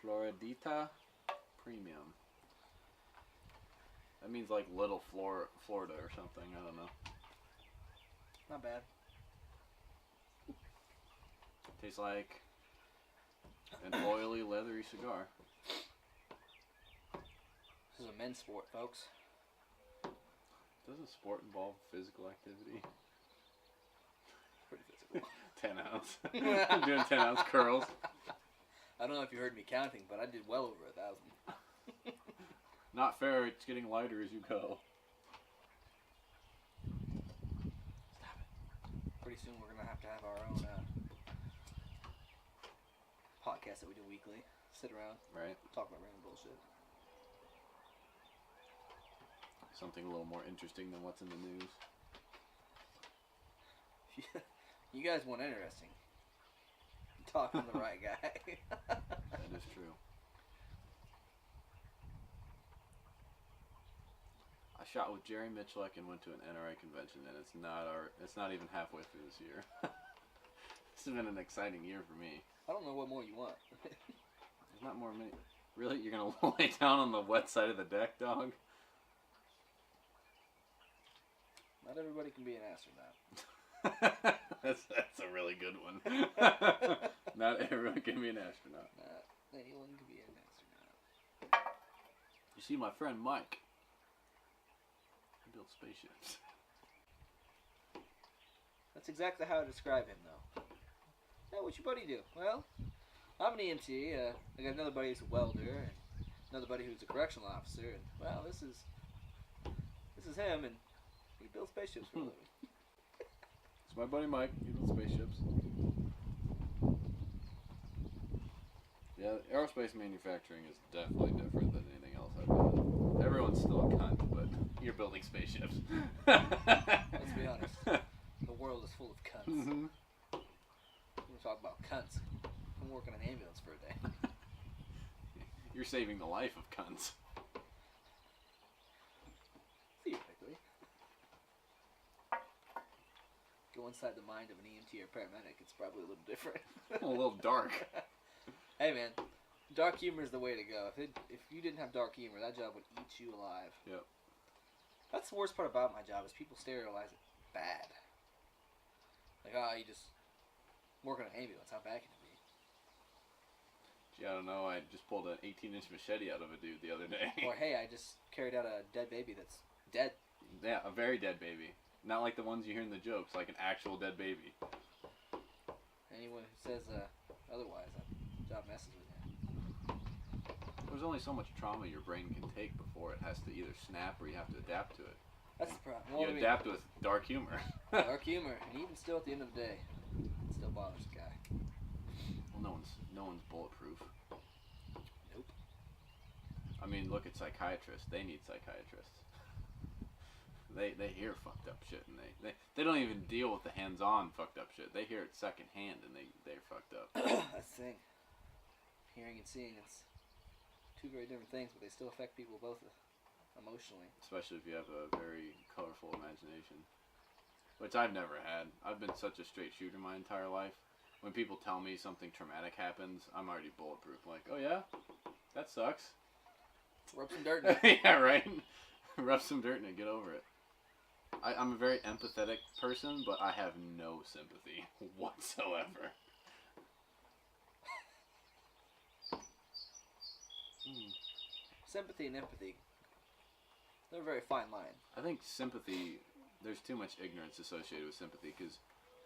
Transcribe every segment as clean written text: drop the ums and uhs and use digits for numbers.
Floridita Premium. That means like Little Florida or something. I don't know. Not bad. Tastes like an oily, leathery cigar. This is a men's sport, folks. Doesn't sport involve physical activity? Pretty physical. 10 ounce. I'm doing 10 ounce curls. I don't know if you heard me counting, but I did well over 1,000. Not fair, it's getting lighter as you go. Stop it. Pretty soon we're going to have our own podcast that we do weekly. Sit around. Right. Talk about random bullshit. Something a little more interesting than what's in the news. You guys want interesting. Talking to the right guy. That is true. I shot with Jerry Mitchellek and went to an NRA convention, and it's not even halfway through this year. This has been an exciting year for me. I don't know what more you want. There's not more many. Really? You're gonna lay down on the wet side of the deck, dog? Not everybody can be an astronaut. That's a really good one. Not everyone can be an astronaut. Not anyone can be an astronaut. You see my friend Mike. He builds spaceships. That's exactly how I describe him, though. Yeah, what's your buddy do? Well, I'm an EMT. I got another buddy who's a welder, and another buddy who's a correctional officer, and well, this is him, and he builds spaceships for a living. It's my buddy Mike. He builds spaceships. Yeah, aerospace manufacturing is definitely different than anything else I've done. Everyone's still a cunt, but you're building spaceships. Let's be honest. The world is full of cunts. Mm-hmm. We're talking about cunts. I'm working an ambulance for a day. You're saving the life of cunts. Theoretically. Go inside the mind of an EMT or paramedic, it's probably a little different. A little dark. Hey man, dark humor is the way to go. If you didn't have dark humor, that job would eat you alive. Yep. That's the worst part about my job is people sterilize it bad. Like, you just work on an ambulance. How bad can it be? Gee, I don't know. I just pulled an 18-inch machete out of a dude the other day. Or, hey, I just carried out a dead baby that's dead. Yeah, a very dead baby. Not like the ones you hear in the jokes, like an actual dead baby. Anyone who says otherwise, that job messes with you. There's only so much trauma your brain can take before it has to either snap or you have to adapt to it. That's the problem. Well, You adapt with dark humor. dark humor, and even still, at the end of the day, it still bothers the guy. Well, no one's bulletproof. Nope. I mean, look at psychiatrists. They need psychiatrists. They hear fucked up shit, and they don't even deal with the hands-on fucked up shit. They hear it secondhand, and they're fucked up. That's the thing. Hearing and seeing, it's two very different things, but they still affect people both emotionally. Especially if you have a very colorful imagination. Which I've never had. I've been such a straight shooter my entire life. When people tell me something traumatic happens, I'm already bulletproof. Like, oh yeah? That sucks. Rub some dirt in it. Yeah, right? Rub some dirt in it, get over it. I'm a very empathetic person, but I have no sympathy whatsoever. Sympathy and empathy, they're a very fine line. I think sympathy, there's too much ignorance associated with sympathy, because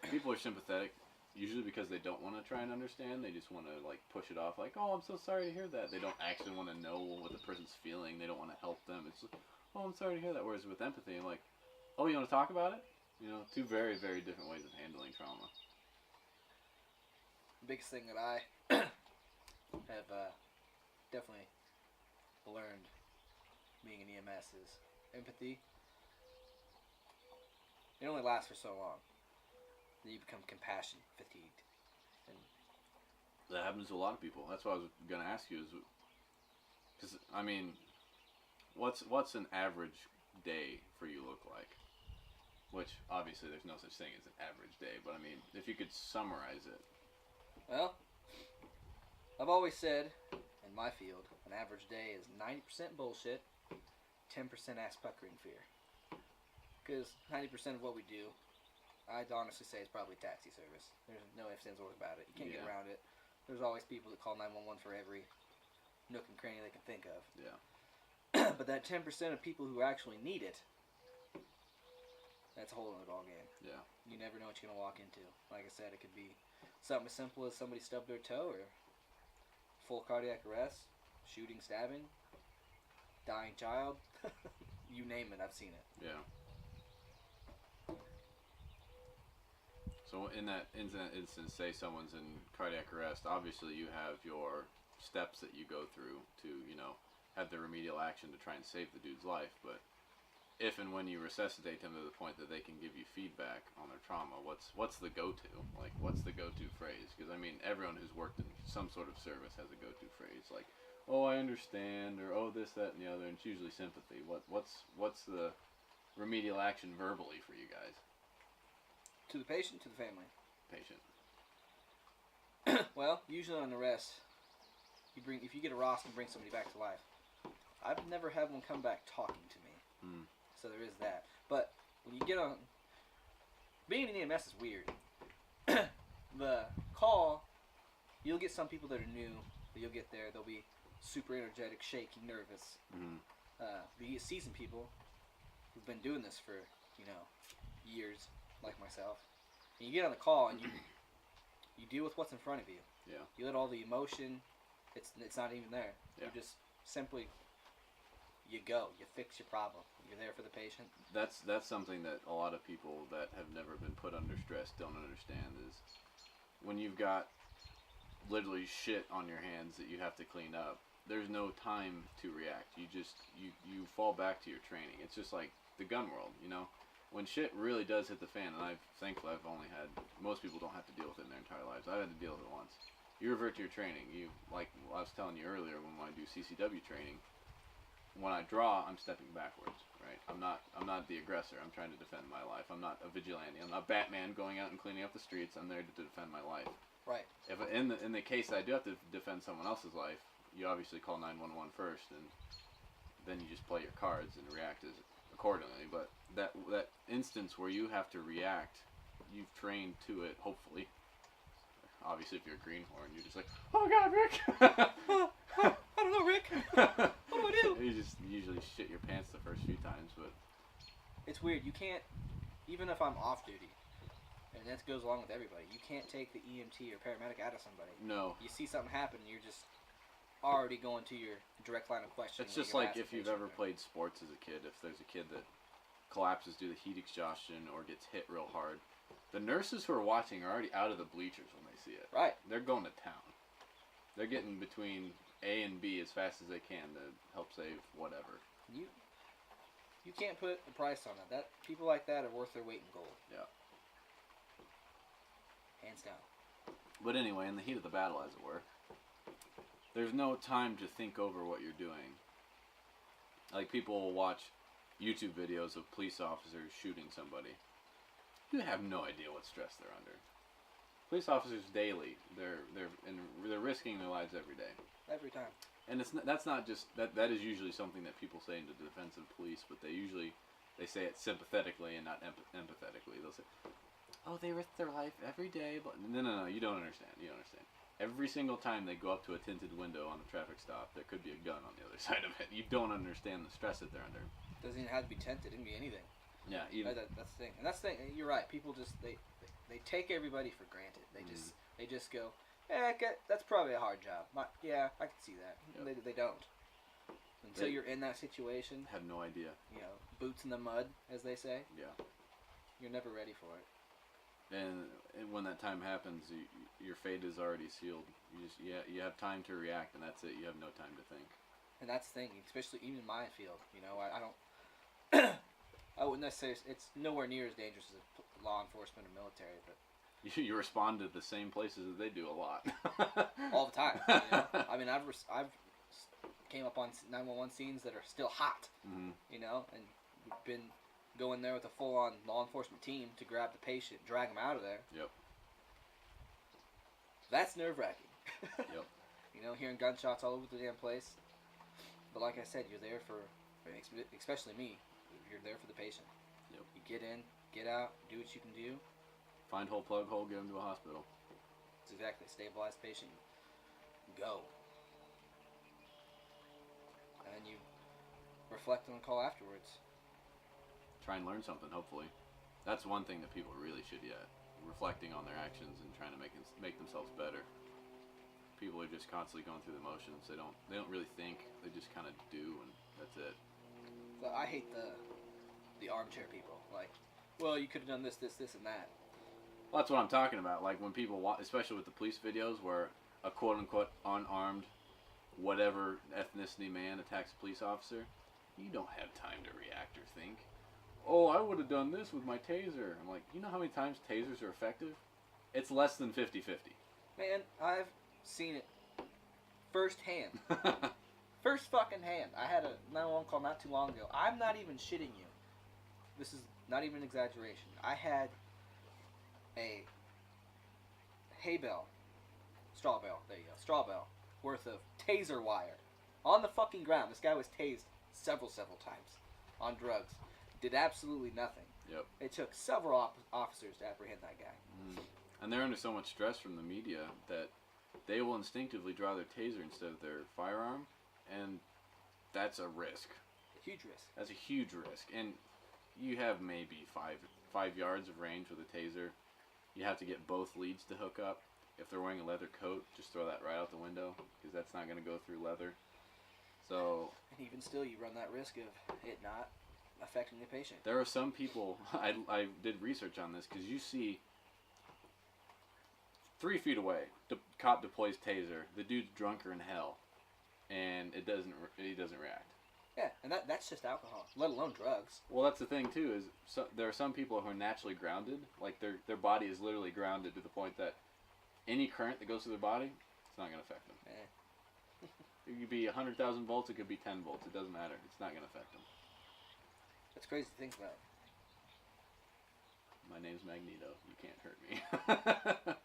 people are sympathetic usually because they don't want to try and understand. They just want to like push it off, like, oh, I'm so sorry to hear that. They don't actually want to know what the person's feeling. They don't want to help them. It's like, oh, I'm sorry to hear that. Whereas with empathy, I'm like, oh, you want to talk about it? You know, two very, very different ways of handling trauma. The biggest thing that I have definitely learned being an EMS is empathy. It only lasts for so long. Then you become compassion fatigued. And that happens to a lot of people. That's what I was going to ask you. Is because I mean, what's an average day for you look like? Which obviously there's no such thing as an average day, but I mean, if you could summarize it. Well, I've always said in my field, an average day is 90% bullshit, 10% ass puckering fear. Because 90% of what we do, I'd honestly say, is probably taxi service. There's no ifs, ands, or about it. You can't get around it. There's always people that call 911 for every nook and cranny they can think of. Yeah. But that 10% of people who actually need it, that's a whole other ball game. Yeah. You never know what you're going to walk into. Like I said, it could be something as simple as somebody stubbed their toe, or full cardiac arrest, shooting, stabbing, dying child. You name it, I've seen it. Yeah. So in that instance, say someone's in cardiac arrest, obviously you have your steps that you go through to, have the remedial action to try and save the dude's life. But if and when you resuscitate him to the point that they can give you feedback on their trauma, what's the go-to? Like, what's the go-to phrase? Because, I mean, everyone who's worked in some sort of service has a go-to phrase. Like, oh, I understand, or oh, this, that, and the other, and it's usually sympathy. What's the remedial action verbally for you guys? To the patient, to the family? Patient. Well, usually on arrest, if you get a ROS and bring somebody back to life, I've never had one come back talking to me. So there is that. But when you get on, being an EMS is weird. The call, you'll get some people that are new, but you'll get there, they'll be super energetic, shaky, nervous. But you get seasoned people who've been doing this for, years, like myself. And you get on the call and you deal with what's in front of you. Yeah. You let all the emotion, it's not even there. Yeah. You just simply, you go, you fix your problem. You're there for the patient. That's something that a lot of people that have never been put under stress don't understand, is when you've got literally shit on your hands that you have to clean up, there's no time to react. You fall back to your training. It's just like the gun world, when shit really does hit the fan, and thankfully I've only had, most people don't have to deal with it in their entire lives. I've had to deal with it once. You revert to your training. Like I was telling you earlier, when I do CCW training, when I draw, I'm stepping backwards, right? I'm not the aggressor. I'm trying to defend my life. I'm not a vigilante. I'm not Batman going out and cleaning up the streets. I'm there to defend my life. Right. If in the case I do have to defend someone else's life, you obviously call 911 first, and then you just play your cards and react accordingly. But that instance where you have to react, you've trained to it, hopefully. Obviously, if you're a greenhorn, you're just like, oh God, Rick! I don't know, Rick. What do I do? You just usually shit your pants the first few times, but it's weird. You can't, even if I'm off duty, and that goes along with everybody, you can't take the EMT or paramedic out of somebody. No. You see something happen, and you're just already going to your direct line of questioning. It's just like if you've ever played sports as a kid. If there's a kid that collapses due to heat exhaustion or gets hit real hard, the nurses who are watching are already out of the bleachers when they see it. Right. They're going to town. They're getting between A and B as fast as they can to help save whatever. You can't put a price on it. That people like that are worth their weight in gold. Yeah. Hands down. But anyway, in the heat of the battle, as it were, there's no time to think over what you're doing. Like, people will watch YouTube videos of police officers shooting somebody. You have no idea what stress they're under. Police officers daily, they're risking their lives every day. Every time. And that's not just that is usually something that people say into the defense of police, but they say it sympathetically and not empathetically. They'll say, "Oh, they risk their life every day," but no, you don't understand. You don't understand. Every single time they go up to a tinted window on a traffic stop, there could be a gun on the other side of it. You don't understand the stress that they're under. Doesn't even have to be tinted. It can be anything. Yeah, even that's the thing. And that's the thing. You're right. People just they take everybody for granted. They just go, that's probably a hard job. Yeah, I can see that. Yep. They don't. Until you're in that situation. Have no idea. Boots in the mud, as they say. Yeah. You're never ready for it. And when that time happens, your fate is already sealed. You have time to react, and that's it. You have no time to think. And that's the thing, especially even in my field. I don't. I wouldn't necessarily. It's nowhere near as dangerous as law enforcement or military, but you respond to the same places that they do a lot. All the time. I mean, I've came up on 911 scenes that are still hot. Mm-hmm. And we've been going there with a full-on law enforcement team to grab the patient, drag them out of there. Yep. That's nerve-wracking. Yep. You know, hearing gunshots all over the damn place. But like I said, you're there for, especially me, you're there for the patient. Yep. You get in, get out, do what you can do. Find hole, plug hole, get them to a hospital. That's exactly. Stabilize patient. Go. And then you reflect on the call afterwards. Try and learn something, hopefully. That's one thing that people really should reflecting on their actions and trying to make themselves better. People are just constantly going through the motions. They don't really think. They just kind of do, and that's it. So I hate the armchair people. Like, well, you could have done this, this, this, and that. Well, that's what I'm talking about. Like when people watch, especially with the police videos, where a quote-unquote unarmed, whatever ethnicity man attacks a police officer, you don't have time to react or think. Oh, I would have done this with my taser. I'm like, you know how many times tasers are effective? It's less than 50-50. Man, I've seen it firsthand. First fucking hand. I had a 911 call not too long ago. I'm not even shitting you. This is not even an exaggeration. I had a straw bale worth of taser wire on the fucking ground. This guy was tased several times on drugs. Did absolutely nothing. Yep. It took several officers to apprehend that guy. And they're under so much stress from the media that they will instinctively draw their taser instead of their firearm, and that's a risk. Huge risk. That's a huge risk. And you have maybe five yards of range with a taser. You have to get both leads to hook up. If they're wearing a leather coat, just throw that right out the window, because that's not going to go through leather. So, and even still, you run that risk of it not affecting the patient. There are some people, I did research on this, because you see 3 feet away, cop deploys taser, the dude's drunker in hell, and he doesn't react. Yeah, and that's just alcohol, let alone drugs. Well, that's the thing too, is there are some people who are naturally grounded, like their body is literally grounded to the point that any current that goes through their body, it's not going to affect them. It could be 100,000 volts, it could be 10 volts, it doesn't matter, it's not going to affect them. That's crazy to think about. My name's Magneto, you can't hurt me.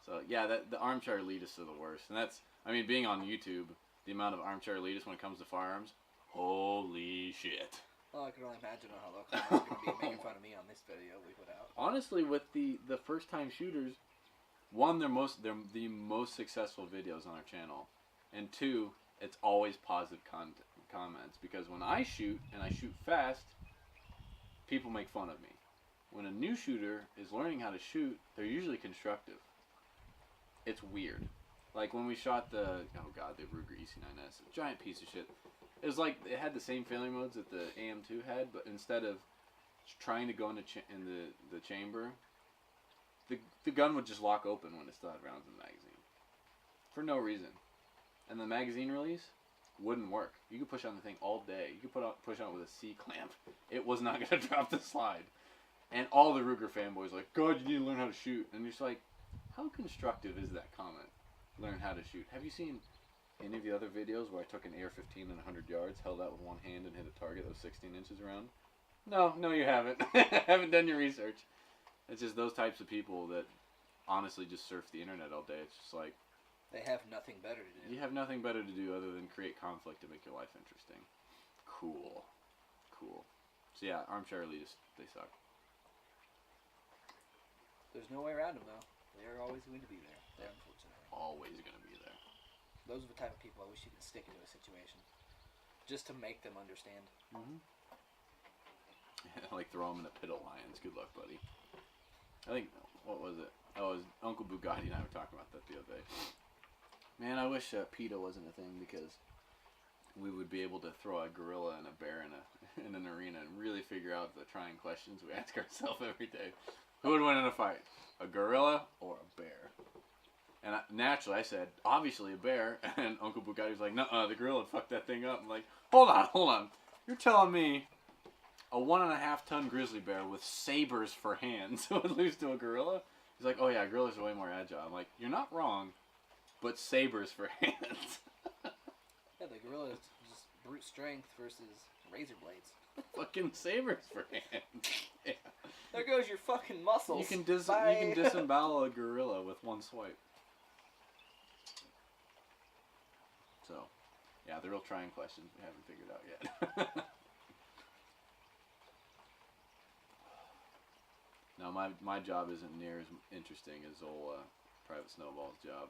So yeah, the armchair elitists are the worst, and that's, I mean, being on YouTube, the amount of armchair elitists when it comes to firearms, holy shit. Well, I can only imagine how they're going to be making fun of me on this video we put out. Honestly, with the first time shooters, one, they're the most successful videos on our channel, and 2, it's always positive comments, because when I shoot and I shoot fast, people make fun of me. When a new shooter is learning how to shoot, they're usually constructive. It's weird. Like when we shot the Ruger EC9S, a giant piece of shit. It was like it had the same failure modes that the AM2 had, but instead of trying to go in the chamber, the gun would just lock open when it still had rounds in the magazine, for no reason. And the magazine release wouldn't work. You could push on the thing all day. You could push on it with a C clamp. It was not going to drop the slide. And all the Ruger fanboys were like, God, you need to learn how to shoot. And you're just like, how constructive is that comment? Learn how to shoot. Have you seen any of the other videos where I took an AR-15 and 100 yards, held out with one hand, and hit a target that was 16 inches around? No, you haven't. Haven't done your research. It's just those types of people that honestly just surf the internet all day. It's just like, they have nothing better to do. You have nothing better to do other than create conflict to make your life interesting. Cool. So yeah, armchair elitists, they suck. There's no way around them, though. They're always going to be there. They're unfortunately always going to be there. Those are the type of people I wish you could stick into a situation, just to make them understand. Like throw them in a pit of lions. Good luck, buddy. I think, what was it? Oh, it was Uncle Bugatti and I were talking about that the other day. Man, I wish PETA wasn't a thing, because we would be able to throw a gorilla and a bear in an arena and really figure out the trying questions we ask ourselves every day. Who would win in a fight? A gorilla or a bear? And naturally I said, obviously a bear. And Uncle Bugatti was like, nuh-uh, the gorilla would fuck that thing up. I'm like, hold on. You're telling me a 1.5-ton grizzly bear with sabers for hands would lose to a gorilla? He's like, oh yeah, gorillas are way more agile. I'm like, you're not wrong, but sabers for hands. Yeah, the gorilla is just brute strength versus razor blades. Fucking sabers for hands. Yeah. There goes your fucking muscles. You can disembowel a gorilla with one swipe. So, yeah, the real trying questions we haven't figured out yet. Now, my job isn't near as interesting as old Private Snowball's job.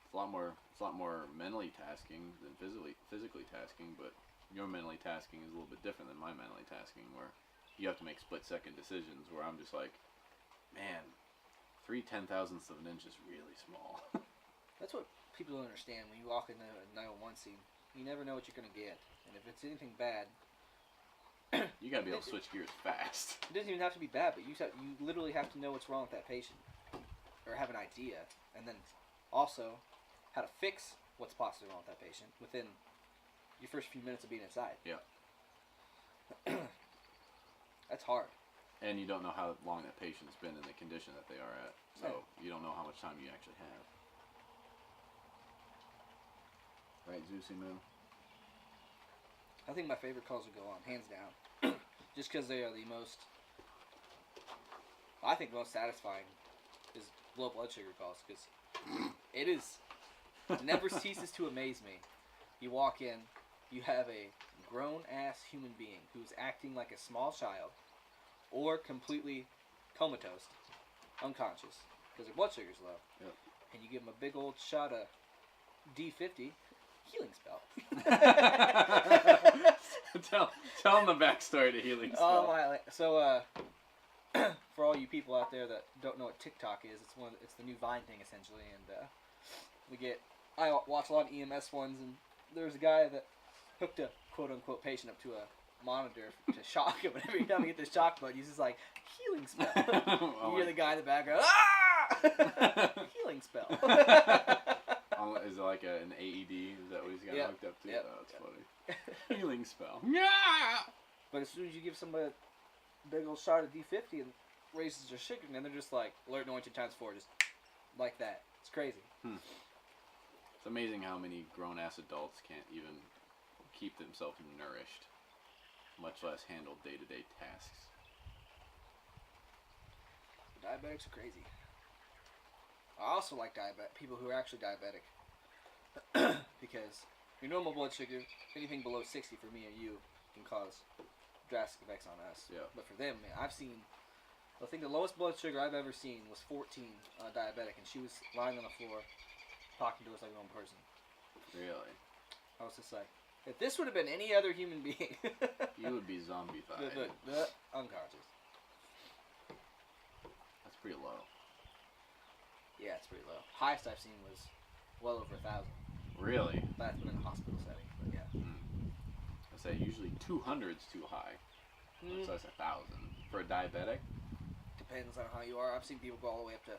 It's a lot more mentally tasking than physically tasking, but your mentally tasking is a little bit different than my mentally tasking, where you have to make split-second decisions, where I'm just like, man, 3/10,000ths of an inch is really small. That's what people don't understand when you walk into a 911 scene. You never know what you're going to get. And if it's anything bad... You got to be able to switch gears fast. It doesn't even have to be bad, but you literally have to know what's wrong with that patient. Or have an idea. And then also how to fix what's possibly wrong with that patient within your first few minutes of being inside. Yeah. That's hard. And you don't know how long that patient's been in the condition that they are at. So you don't know how much time you actually have. Right, Zeusy Moo? I think my favorite calls would go on, hands down. Just because they are the most... I think the most satisfying is low blood sugar calls. Because it is... never ceases to amaze me. You walk in, you have a grown-ass human being who's acting like a small child or completely comatose, unconscious, because their blood sugar's low. Yep. And you give them a big old shot of D50, healing spell. tell them the backstory to healing spell. Oh my! So, for all you people out there that don't know what TikTok is, it's the new Vine thing essentially, and I watch a lot of EMS ones, and there's a guy that hooked a quote unquote patient up to a monitor to shock him, and every time he hit the shock button, he's just like, healing spell. You hear the guy in the background, ah! Healing spell. Is it like an AED? Is that what he's got hooked up to? Yep. Oh, that's funny. Healing spell. Yeah! But as soon as you give somebody a big old shot of D50 and raises their sugar, and then they're just like, alert anointed ×4, just like that. It's crazy. It's amazing how many grown-ass adults can't even keep themselves nourished, much less handle day-to-day tasks. Diabetics are crazy. I also like people who are actually diabetic. Because your normal blood sugar, anything below 60 for me or you, can cause drastic effects on us. Yeah. But for them, man, I think the lowest blood sugar I've ever seen was 14 diabetic, and she was lying on the floor talking to us like a normal person. Really? I was just like, if this would have been any other human being, you would be zombified. Unconscious. That's pretty low. Yeah, it's pretty low. Highest I've seen was well over 1,000. Really? That's been in a hospital setting, but yeah. I say usually 200's too high. So that's 1,000 for a diabetic. Depends on how you are. I've seen people go all the way up to.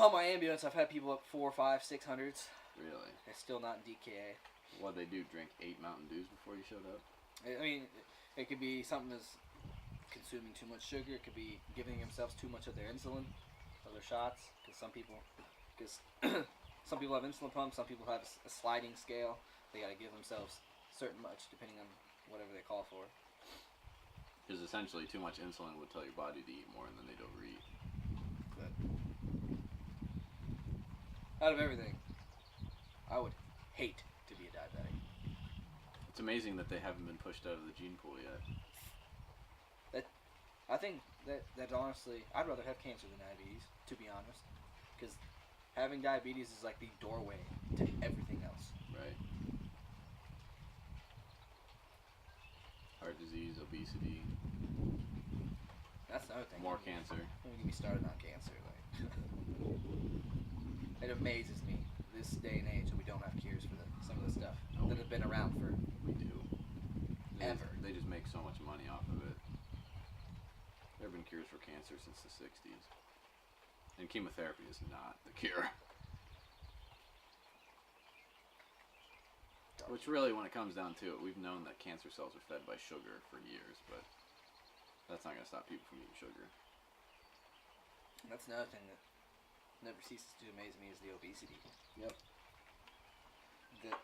On my ambulance, I've had people up 400, 500, 600s. Really? They're still not in DKA. What'd they do? Drink 8 Mountain Dews before you showed up? I mean, it could be something as consuming too much sugar. It could be giving themselves too much of their insulin, or their shots. Because some people have insulin pumps. Some people have a sliding scale. They got to give themselves certain much depending on whatever they call for. Because essentially, too much insulin would tell your body to eat more, and then they'd overeat. But out of everything, I would hate to be a diabetic. It's amazing that they haven't been pushed out of the gene pool yet. I think that honestly, I'd rather have cancer than diabetes, to be honest. Because having diabetes is like the doorway to everything else. Right. Heart disease, obesity. That's another thing. More cancer. Don't get me started on cancer. Like, it amazes me this day and age that we don't have cures for some of the stuff that have been around for. We do. Ever. They just make so much money off of it. There have been cures for cancer since the 60s. And chemotherapy is not the cure. Which really, when it comes down to it, we've known that cancer cells are fed by sugar for years, but that's not going to stop people from eating sugar. That's another thing that never ceases to amaze me is the obesity. Yep.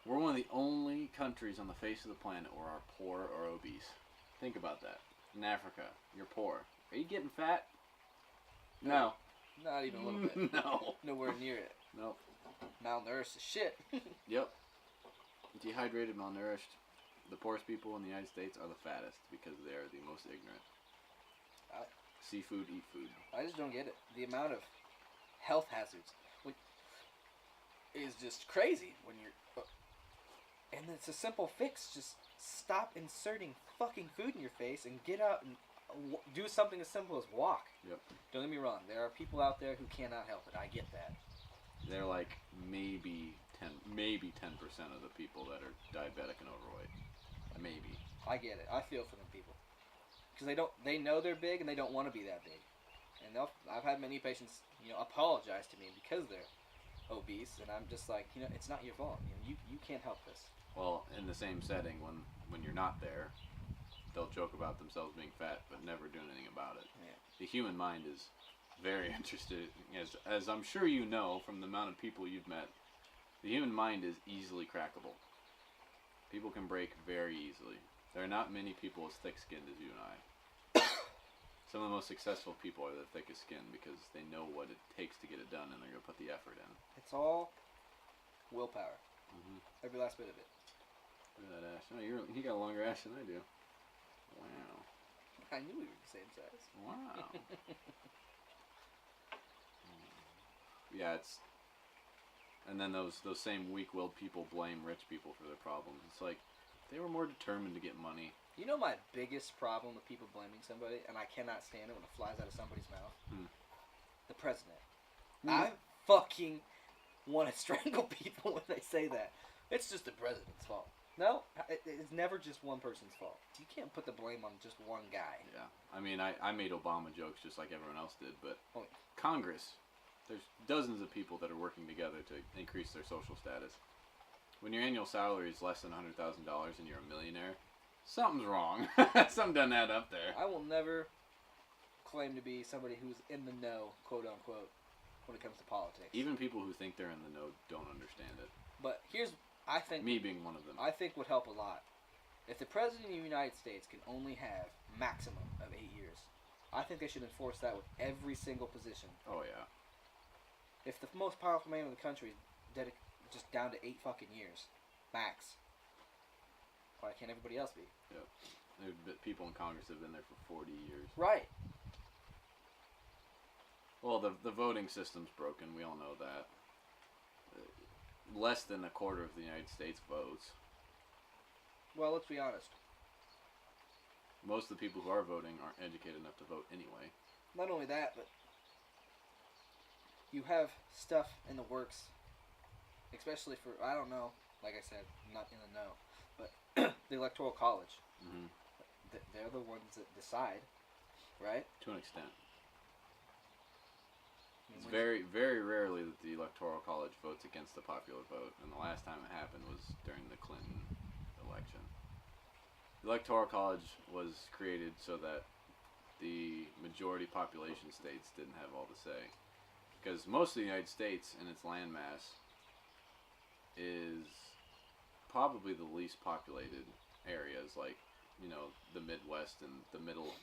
We're one of the only countries on the face of the planet where our poor are obese. Think about that. In Africa, you're poor. Are you getting fat? No. Not even a little bit. No. Nowhere near it. Nope. Malnourished as shit. Yep. Dehydrated, malnourished. The poorest people in the United States are the fattest because they are the most ignorant. Seafood, eat food. I just don't get it. The amount of health hazards is just crazy when you're... and it's a simple fix. Just stop inserting fucking food in your face and get out and do something as simple as walk. Yep. Don't get me wrong. There are people out there who cannot help it. I get that. They're like maybe 10% of the people that are diabetic and overweight. Maybe. I get it. I feel for them people. Because they know they're big and they don't want to be that big. And I've had many patients, apologize to me because they're obese, and I'm just like, it's not your fault. You can't help this. Well, in the same setting, when you're not there, they'll joke about themselves being fat, but never do anything about it. Yeah. The human mind is very interested, as I'm sure you know from the amount of people you've met. The human mind is easily crackable. People can break very easily. There are not many people as thick-skinned as you and I. Some of the most successful people are the thickest skin because they know what it takes to get it done and they're going to put the effort in. It's all willpower. Mm-hmm. Every last bit of it. Look at that ash. Oh, you got a longer ash than I do. Wow. I knew we were the same size. Wow. Yeah, it's... And then those same weak-willed people blame rich people for their problems. It's like, they were more determined to get money. You know my biggest problem with people blaming somebody, and I cannot stand it when it flies out of somebody's mouth? The president. I fucking want to strangle people when they say that. It's just the president's fault. No, it's never just one person's fault. You can't put the blame on just one guy. Yeah. I mean, I made Obama jokes just like everyone else did, but Congress, there's dozens of people that are working together to increase their social status. When your annual salary is less than $100,000 and you're a millionaire, something's wrong. Something doesn't add up there. I will never claim to be somebody who's in the know, quote unquote, when it comes to politics. Even people who think they're in the know don't understand it. But I think... Me being one of them. I think would help a lot. If the President of the United States can only have maximum of 8 years, I think they should enforce that with every single position. Oh, yeah. If the most powerful man in the country is just down to 8 fucking years, max, why can't everybody else be? Yep. There's people in Congress that have been there for 40 years. Right. Well, the voting system's broken. We all know that. Less than a quarter of the United States votes. Well, let's be honest. Most of the people who are voting aren't educated enough to vote anyway. Not only that, but you have stuff in the works, especially for, I don't know, like I said, I'm not in the know, but the Electoral College. Mm-hmm. They're the ones that decide, right? To an extent. It's very, very rarely that the Electoral College votes against the popular vote, and the last time it happened was during the Clinton election. The Electoral College was created so that the majority population states didn't have all the say. Because most of the United States in its landmass is probably the least populated areas, like, the Midwest and the middle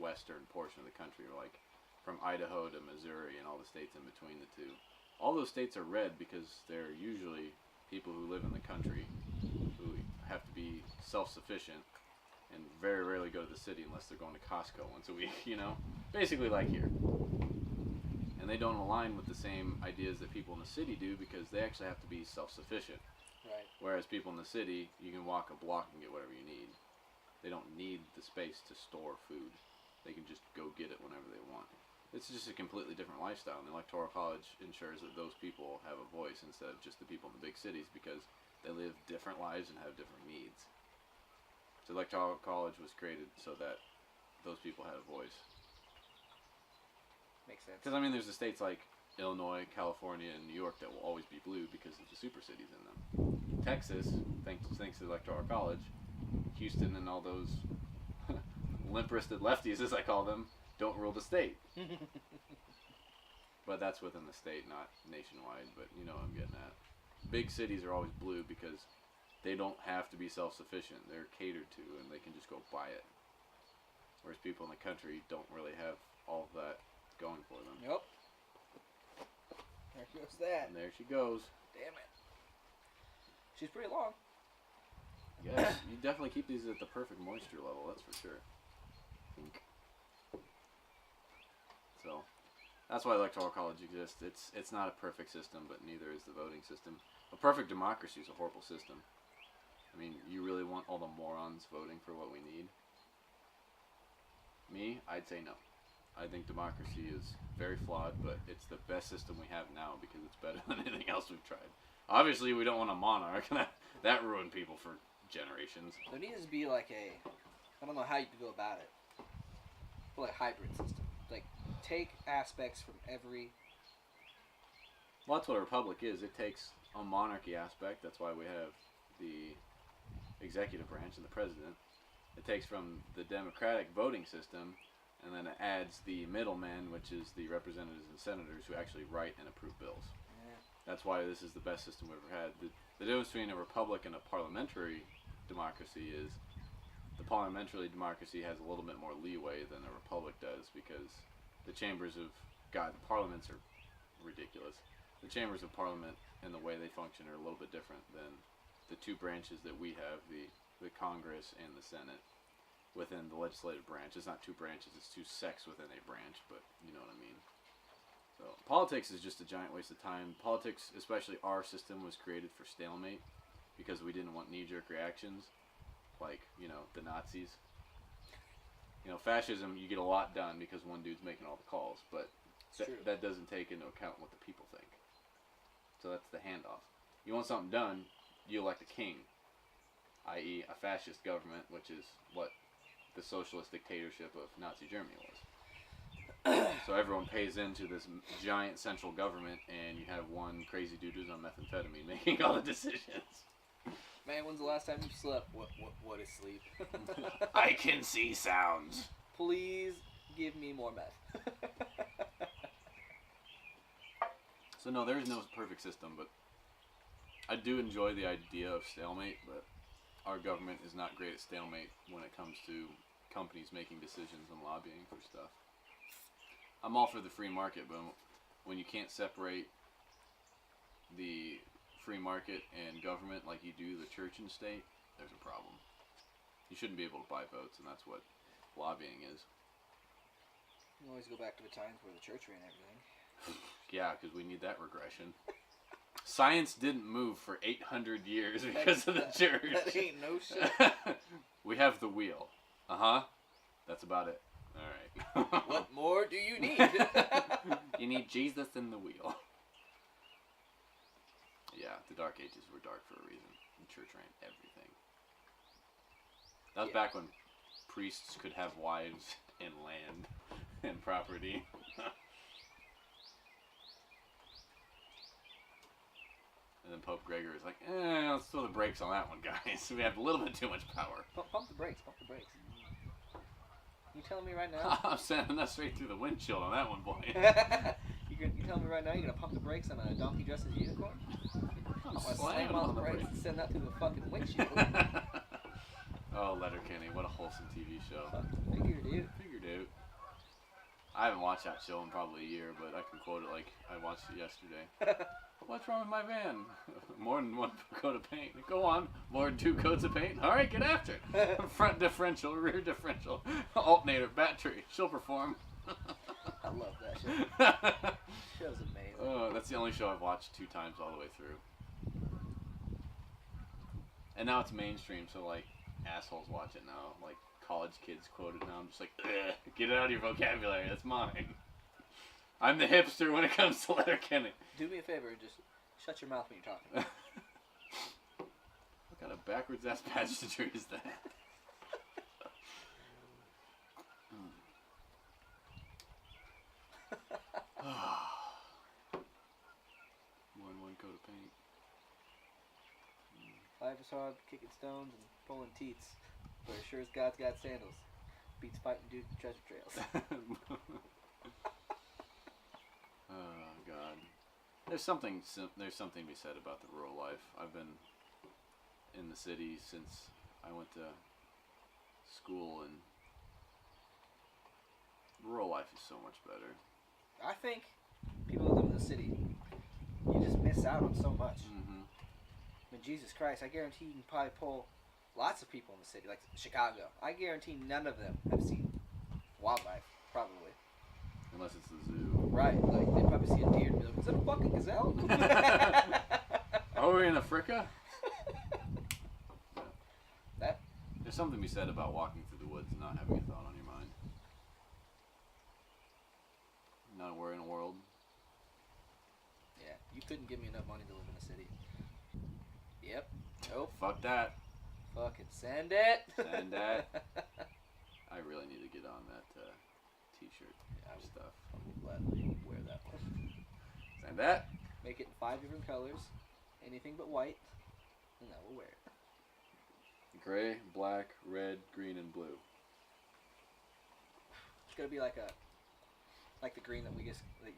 western portion of the country, like from Idaho to Missouri and all the states in between the two. All those states are red because they're usually people who live in the country who have to be self-sufficient and very rarely go to the city unless they're going to Costco once a week, Basically like here. And they don't align with the same ideas that people in the city do because they actually have to be self-sufficient. Right. Whereas people in the city, you can walk a block and get whatever you need. They don't need the space to store food. They can just go get it whenever they want. It's just a completely different lifestyle, and the Electoral College ensures that those people have a voice instead of just the people in the big cities because they live different lives and have different needs. So the Electoral College was created so that those people had a voice. Makes sense. Because, there's the states like Illinois, California, and New York that will always be blue because of the super cities in them. Texas, thanks to the Electoral College, Houston and all those limp-wristed lefties, as I call them, don't rule the state. But that's within the state, not nationwide, but you know what I'm getting at. Big cities are always blue because they don't have to be self-sufficient. They're catered to, and they can just go buy it. Whereas people in the country don't really have all of that going for them. Yep. goes that. And there she goes. Damn it. She's pretty long. Yes, you definitely keep these at the perfect moisture level, that's for sure. So, that's why electoral college exists. It's not a perfect system, but neither is the voting system. A perfect democracy is a horrible system. I mean, you really want all the morons voting for what we need? Me, I'd say no. I think democracy is very flawed, but it's the best system we have now because it's better than anything else we've tried. Obviously, we don't want a monarch. That ruined people for generations. There needs to be like a, I don't know how you could go about it, but like hybrid system. Like, take aspects from every... Well, that's what a republic is. It takes a monarchy aspect. That's why we have the executive branch and the president. It takes from the democratic voting system, and then it adds the middleman, which is the representatives and senators who actually write and approve bills. Yeah. That's why this is the best system we've ever had. The difference between a republic and a parliamentary democracy is the parliamentary democracy has a little bit more leeway than a republic does because the chambers of God, the parliaments are ridiculous. The chambers of parliament and the way they function are a little bit different than the two branches that we have, the Congress and the Senate within the legislative branch. It's not two branches, it's two sects within a branch, but you know what I mean. So politics is just a giant waste of time. Politics, especially our system, was created for stalemate because we didn't want knee-jerk reactions like, you know, the Nazis. You know, fascism, you get a lot done because one dude's making all the calls, but that doesn't take into account what the people think. So that's the handoff. You want something done, you elect a king, i.e. a fascist government, which is what the socialist dictatorship of Nazi Germany was. So everyone pays into this giant central government, and you have one crazy dude who's on methamphetamine making all the decisions. Man, when's the last time you slept? What is sleep? I can see sounds. Please give me more meth. So no, there is no perfect system, but I do enjoy the idea of stalemate, but our government is not great at stalemate when it comes to companies making decisions and lobbying for stuff. I'm all for the free market, but when you can't separate the free market and government like you do the church and state, there's a problem. You shouldn't be able to buy votes, and that's what lobbying is. You always go back to the times where the church ran everything. Yeah, because we need that regression. Science didn't move for 800 years because of the church. That ain't no shit. We have the wheel. Uh-huh. That's about it. All right. What more do you need? You need Jesus in the wheel. Yeah, the Dark Ages were dark for a reason. The church ran everything. That was back when priests could have wives and land and property. And then Pope Gregory was like, let's throw the brakes on that one, guys. We have a little bit too much power. Pump the brakes, pump the brakes. You telling me right now? I'm sending that straight through the windshield on that one, boy. You telling me right now you're going to pump the brakes on a donkey dressed as a unicorn? I'm slam on the brakes and send that through the fucking windshield. Oh, Letterkenny, what a wholesome TV show. Figure, dude. Figure, dude. I haven't watched that show in probably a year, but I can quote it like I watched it yesterday. What's wrong with my van? More than one coat of paint. Go on. More than 2 coats of paint. All right, get after it. Front differential, rear differential, alternator, battery. She'll perform. I love that show. Show's amazing. Oh, that's the only show I've watched 2 times all the way through. And now it's mainstream, so like assholes watch it now. Like college kids quote it now. I'm just like, ugh, get it out of your vocabulary. That's mine. I'm the hipster when it comes to Letterkenny. Do me a favor and just shut your mouth when you're talking. What kind of backwards ass pageantry is that? More than 1 coat of paint. Life is hard, kicking stones and pulling teats. But as sure as God's got sandals, beats fighting dudes in treasure trails. Oh God, there's something to be said about the rural life. I've been in the city since I went to school, and rural life is so much better. I think people that live in the city you just miss out on so much. Mm-hmm. I mean, Jesus Christ, I guarantee you can probably pull lots of people in the city, like Chicago. I guarantee none of them have seen wildlife, probably. Unless it's the zoo. Right, like they probably see a deer and be like, is that a fucking gazelle? Are we in Africa? That? There's something to be said about walking through the woods and not having a thought on your mind. Not a worry in a world. Yeah, you couldn't give me enough money to live in a city. Yep. Nope. Fuck that. Fucking send it. Send that. I really need to get on that t-shirt stuff. I will gladly wear that one. Send that. Make it in 5 different colors. Anything but white. And I will wear it. Gray, black, red, green, and blue. It's gonna be like the green that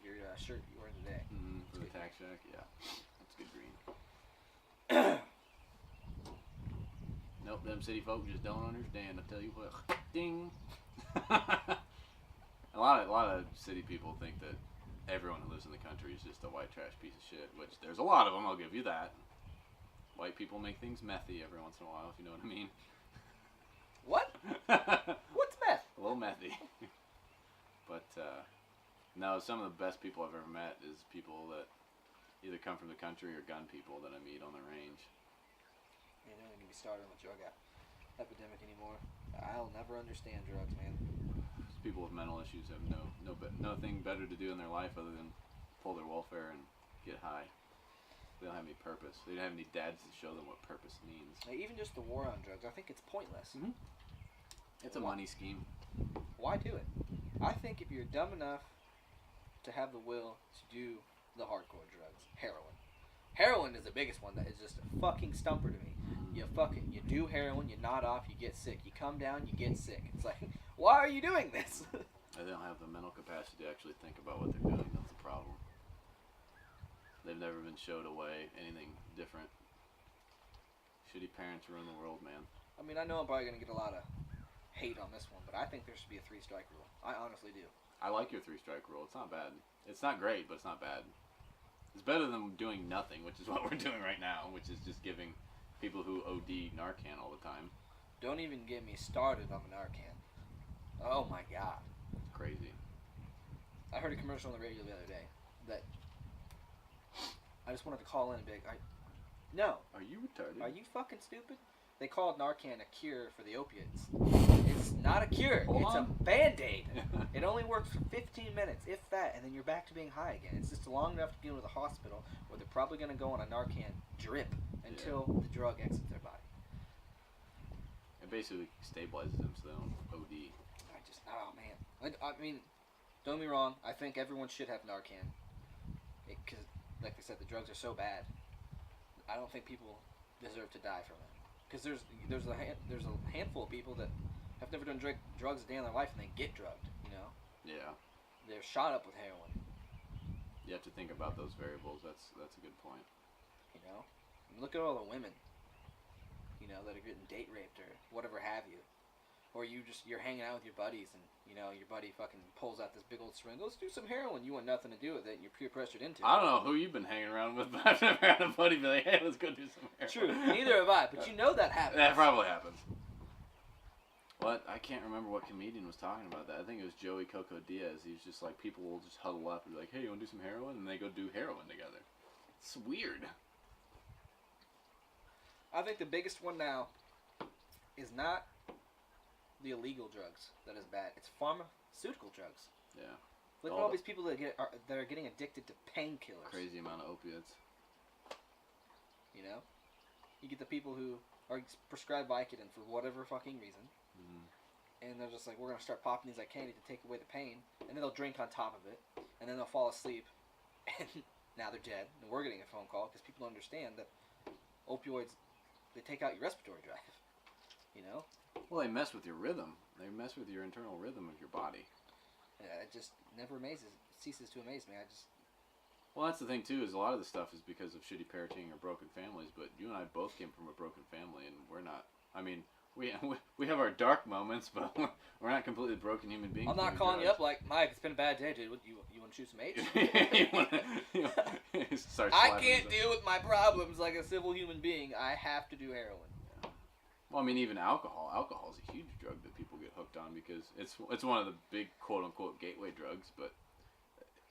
your shirt you wear today. Mm-hmm. For the good. tax shack, yeah. That's good green. Nope, them city folk just don't understand. I tell you what. Ding. a lot of city people think that everyone who lives in the country is just a white trash piece of shit, which there's a lot of them, I'll give you that. White people make things methy every once in a while, if you know what I mean. What? What's meth? A little methy. But, no, some of the best people I've ever met is people that either come from the country or gun people that I meet on the range. You don't even get me started on the drug epidemic anymore. I'll never understand drugs, man. People with mental issues have nothing better to do in their life other than pull their welfare and get high. They don't have any purpose. They don't have any dads to show them what purpose means. Like, even just the war on drugs, I think it's pointless. Mm-hmm. It's a money scheme. Why do it? I think if you're dumb enough to have the will to do the hardcore drugs, heroin is the biggest one that is just a fucking stumper to me. You do heroin, you nod off, you get sick. You come down, you get sick. It's like, why are you doing this? They don't have the mental capacity to actually think about what they're doing. That's the problem. They've never been showed a way, anything different. Shitty parents ruin the world, man. I mean, I know I'm probably going to get a lot of hate on this one, but I think there should be a 3-strike rule. I honestly do. I like your 3-strike rule. It's not bad. It's not great, but it's not bad. It's better than doing nothing, which is what we're doing right now, which is just giving people who OD Narcan all the time. Don't even get me started on the Narcan. Oh my god. It's crazy. I heard a commercial on the radio the other day that I just wanted to call in and be like, no. Are you retarded? Are you fucking stupid? They called Narcan a cure for the opiates. It's not a cure. It's a Band-Aid. It only works for 15 minutes, if that, and then you're back to being high again. It's just long enough to get into the hospital where they're probably going to go on a Narcan drip until the drug exits their body. It basically stabilizes them so they don't OD. Oh man. I mean, don't get me wrong. I think everyone should have Narcan. Because, like I said, the drugs are so bad. I don't think people deserve to die from it. Because there's a handful of people that have never done drugs a day in their life and they get drugged, you know? Yeah. They're shot up with heroin. You have to think about those variables. That's a good point. You know? I mean, look at all the women, you know, that are getting date raped or whatever have you. Or you're hanging out with your buddies and, you know, your buddy fucking pulls out this big old syringe. Let's do some heroin. You want nothing to do with it. You're peer pressured into it. I don't know who you've been hanging around with, but I've never had a buddy be like, hey, let's go do some heroin. True. Neither have I, but you know that happens. That probably happens. What? I can't remember what comedian was talking about that. I think it was Joey Coco Diaz. He was just like, people will just huddle up and be like, hey, you want to do some heroin? And they go do heroin together. It's weird. I think the biggest one now is not the illegal drugs that is bad. It's pharmaceutical drugs. Yeah. Look at all these people that are getting addicted to painkillers. Crazy amount of opiates. You know? You get the people who are prescribed Vicodin for whatever fucking reason. Mm-hmm. And they're just like, we're going to start popping these like candy to take away the pain. And then they'll drink on top of it. And then they'll fall asleep. And now they're dead. And we're getting a phone call because people don't understand that opioids, they take out your respiratory drive. You know? Well, they mess with your rhythm. They mess with your internal rhythm of your body. Yeah, it just never ceases to amaze me. Well, that's the thing, too, is a lot of the stuff is because of shitty parenting or broken families, but you and I both came from a broken family, and we're not, I mean, we have our dark moments, but we're not completely broken human beings. I'm not calling you up like, Mike, it's been a bad day, dude. You want to shoot some H? Start I slapping can't himself. deal with my problems like a civil human being. I have to do heroin. Well, I mean, even alcohol. Alcohol is a huge drug that people get hooked on because it's one of the big quote unquote gateway drugs. But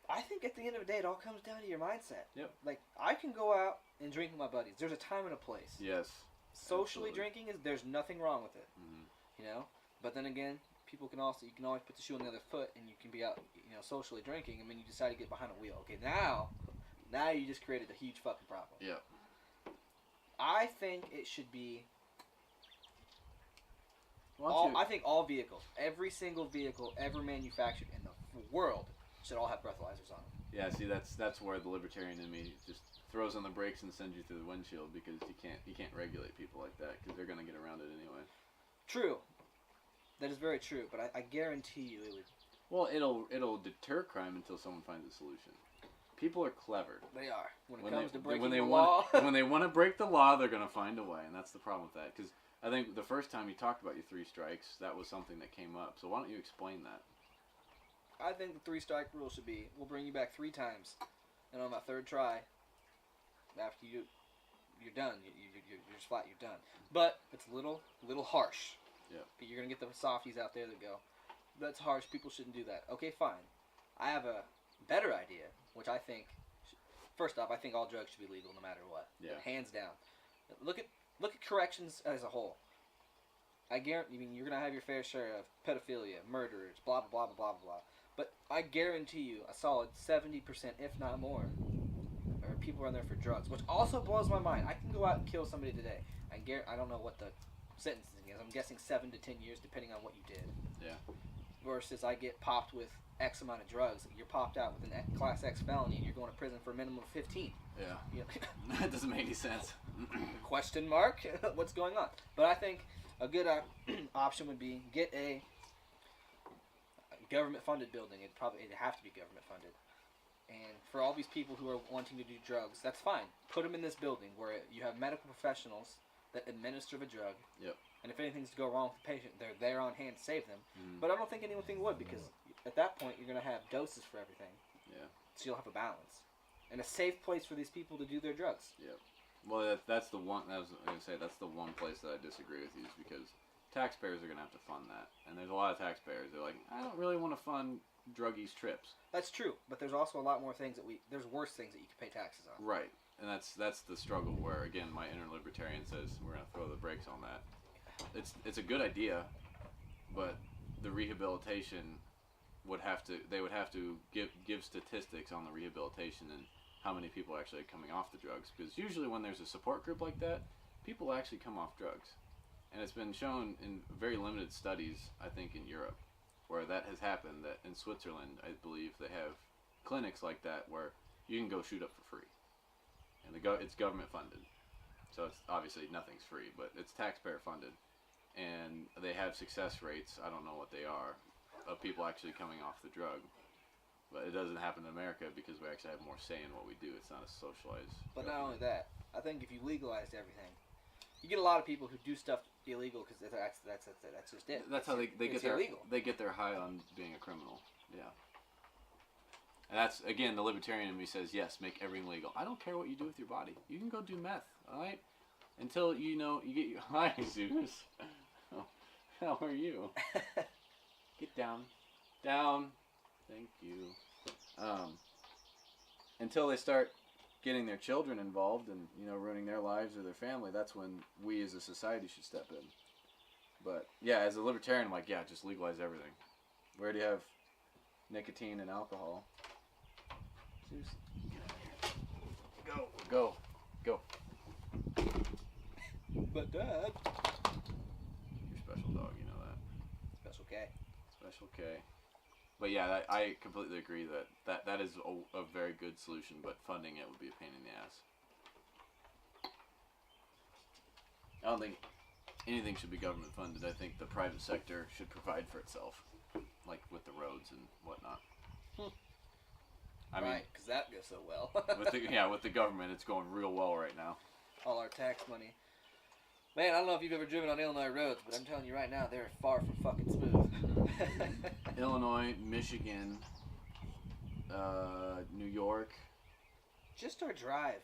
I think at the end of the day, it all comes down to your mindset. Yep. Like, I can go out and drink with my buddies. There's a time and a place. yes, Socially absolutely. drinking there's nothing wrong with it. Mhm. You know? But then again, you can always put the shoe on the other foot and you can be out, socially drinking, and then you decide to get behind a wheel. Okay, now you just created a huge fucking problem. Yep. I think it should be Why don't you- I think all vehicles, every single vehicle ever manufactured in the world should all have breathalyzers on them. Yeah, see, that's where the libertarian in me just throws on the brakes and sends you through the windshield because you can't regulate people like that because they're gonna get around it anyway. True. That is very true, but I guarantee you it would. Well, it'll deter crime until someone finds a solution. People are clever. They are. When it comes to breaking when they the want law. when they want to break the law, they're gonna find a way, and that's the problem with that. Because I think the first time you talked about your 3 strikes, that was something that came up. So why don't you explain that? I think the 3-strike rule should be: we'll bring you back 3 times, and on that 3rd try, after you're done. You're just flat. You're done. But it's a little harsh. Yeah. You're gonna get the softies out there that go, that's harsh. People shouldn't do that. Okay, fine. I have a better idea, which I think. First off, I think all drugs should be legal no matter what. Yeah. Hands down. Look at corrections as a whole. I guarantee. I mean, you're gonna have your fair share of pedophilia, murderers, blah blah blah blah blah blah. But I guarantee you, a solid 70%, if not more, or people are in there for drugs, which also blows my mind. I can go out and kill somebody today. I don't know what the sentencing is. I'm guessing 7 to 10 years, depending on what you did. Yeah. Versus I get popped with X amount of drugs. You're popped out with a Class X felony, and you're going to prison for a minimum of 15. Yeah. You know, That doesn't make any sense. question mark? What's going on? But I think a good option would be get a government-funded building. It'd have to be government-funded. And for all these people who are wanting to do drugs, that's fine. Put them in this building where you have medical professionals that administer the drug. Yep. And if anything's to go wrong with the patient, they're there on hand to save them. Mm. But I don't think anything would, because at that point you're going to have doses for everything. Yeah. So you'll have a balance. And a safe place for these people to do their drugs. Yep. Well, that's the one. I was going to say that's the one place that I disagree with you is because taxpayers are going to have to fund that, and there's a lot of taxpayers. They're like, I don't really want to fund druggies' trips. That's true, but there's also a lot more things there's worse things that you can pay taxes on. Right, and that's the struggle where again my inner libertarian says we're going to throw the brakes on that. It's a good idea, but the rehabilitation they would have to give statistics on the rehabilitation and how many people are actually coming off the drugs, because usually when there's a support group like that, people actually come off drugs. And it's been shown in very limited studies, I think, in Europe, where that has happened. That in Switzerland, I believe, they have clinics like that where you can go shoot up for free. And it's government funded. So it's obviously nothing's free, but it's taxpayer funded. And they have success rates, I don't know what they are, of people actually coming off the drug. But it doesn't happen in America because we actually have more say in what we do. It's not a socialized But government. not only that, I think if you legalized everything, you get a lot of people who do stuff illegal because that's just it. That's how they It's get illegal. their high on being a criminal. Yeah. And that's again the libertarian in me says yes, make everything legal. I don't care what you do with your body. You can go do meth, all right? Until you get your hi, Zeus. Oh, how are you? Get down, down. Thank you. Until they start getting their children involved and ruining their lives or their family, that's when we as a society should step in. But yeah, as a libertarian, I'm like, yeah, just legalize everything. We already have nicotine and alcohol. Zeus, get out of here. Go. But Dad, You're a special dog, you know that. Special K. Special K. But yeah, I completely agree that is a very good solution, but funding it would be a pain in the ass. I don't think anything should be government funded. I think the private sector should provide for itself, like with the roads and whatnot. I mean, Right, because that goes so well. with the government, it's going real well right now. All our tax money. Man, I don't know if you've ever driven on Illinois roads, but I'm telling you right now, they're far from fucking smooth. Illinois, Michigan, New York, just our drive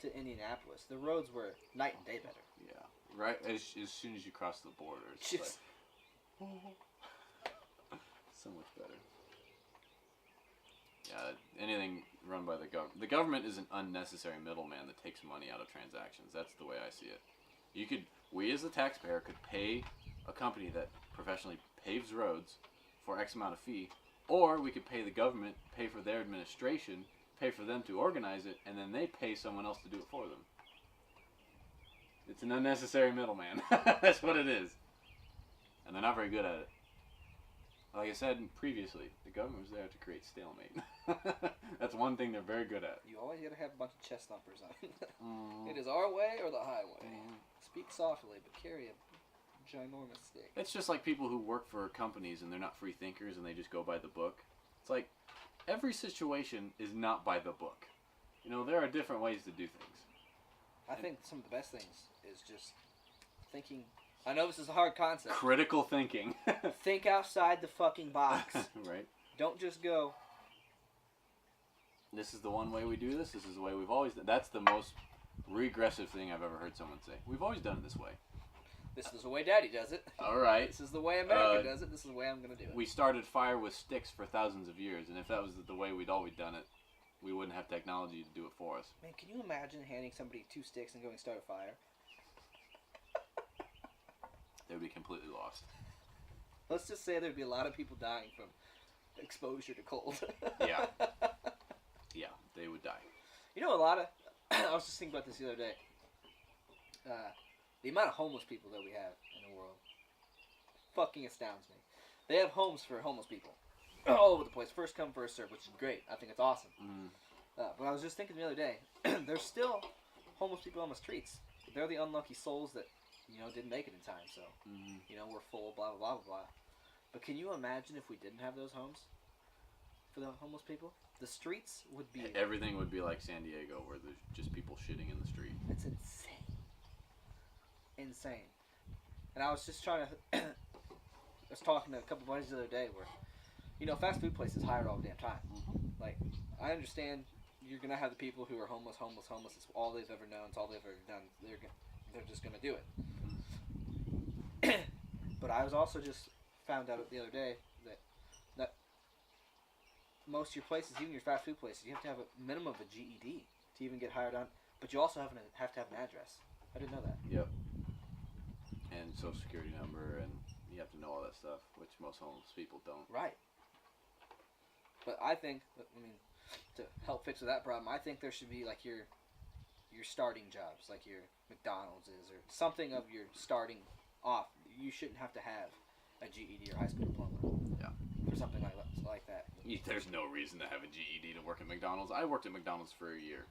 to Indianapolis, the roads were night and day better. Yeah. Right as soon as you cross the border, it's Just like, so much better. Yeah, anything run by the government. The government is an unnecessary middleman that takes money out of transactions. That's the way I see it. We as the taxpayer could pay a company that professionally paves roads for X amount of fee, or we could pay the government, pay for their administration, pay for them to organize it, and then they pay someone else to do it for them. It's an unnecessary middleman. That's what it is. And they're not very good at it. Like I said previously, the government was there to create stalemate. That's one thing they're very good at. You always gotta have a bunch of chest thumpers on. It is our way or the highway. Speak softly, but carry a ginormous stick. It's just like people who work for companies and they're not free thinkers and they just go by the book. It's like every situation is not by the book. You know, there are different ways to do things. I think some of the best things is just thinking. I know this is a hard concept. Critical thinking. Think outside the fucking box. Right. Don't just go. This is the one way we do this. This is the way we've always done. That's the most regressive thing I've ever heard someone say. We've always done it this way. This is the way Daddy does it. All right. This is the way America does it. This is the way I'm gonna do it. We started fire with sticks for thousands of years, and if that was the way we'd always done it, we wouldn't have technology to do it for us. Man, can you imagine handing somebody 2 sticks and going start a fire? They would be completely lost. Let's just say there'd be a lot of people dying from exposure to cold. Yeah. Yeah, they would die. You know, a lot of... I was just thinking about this the other day. The amount of homeless people that we have in the world fucking astounds me. They have homes for homeless people. All over the place. First come, first serve, which is great. I think it's awesome. But I was just thinking the other day, there's still homeless people on the streets. They're the unlucky souls that, you know, didn't make it in time. So, you know, we're full, blah, blah, blah, blah, blah. But can you imagine if we didn't have those homes for the homeless people? The streets would be... Everything would be like San Diego, where there's just people shitting in the street. It's insane. Insane. And I was just trying to... I was talking to a couple buddies the other day where, you know, fast food places hired all the damn time. Like, I understand you're going to have the people who are homeless. It's all they've ever known. It's all they've ever done. They're just going to do it. But I was also just found out the other day that most of your places, even your fast food places, you have to have a minimum of a GED to even get hired on. But you also have to have an address. I didn't know that. Yep. And social security number, and you have to know all that stuff, which most homeless people don't. Right. But I think, to help fix that problem, I think there should be like your starting jobs, like your McDonald's is, or something of your starting off. You shouldn't have to have a GED or high school diploma. Yeah. For something like that. There's no reason to have a GED to work at McDonald's. I worked at McDonald's for a year.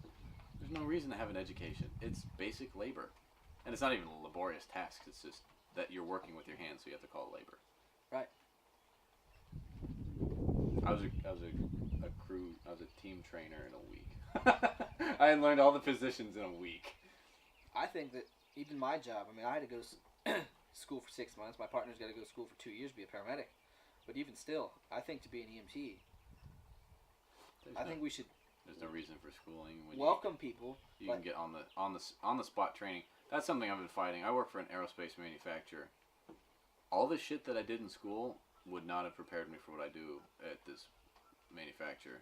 There's no reason to have an education. It's basic labor. And it's not even a laborious task. It's just that you're working with your hands, so you have to call it labor. Right. I was a team trainer in a week. I had learned all the positions in a week. I think that even my job, I had to go to school for 6 months. My partner's got to go to school for 2 years to be a paramedic. But even still, I think to be an EMT, we should. There's no reason for schooling. When welcome people. You can get on the spot training. That's something I've been fighting. I work for an aerospace manufacturer. All the shit that I did in school would not have prepared me for what I do at this manufacturer.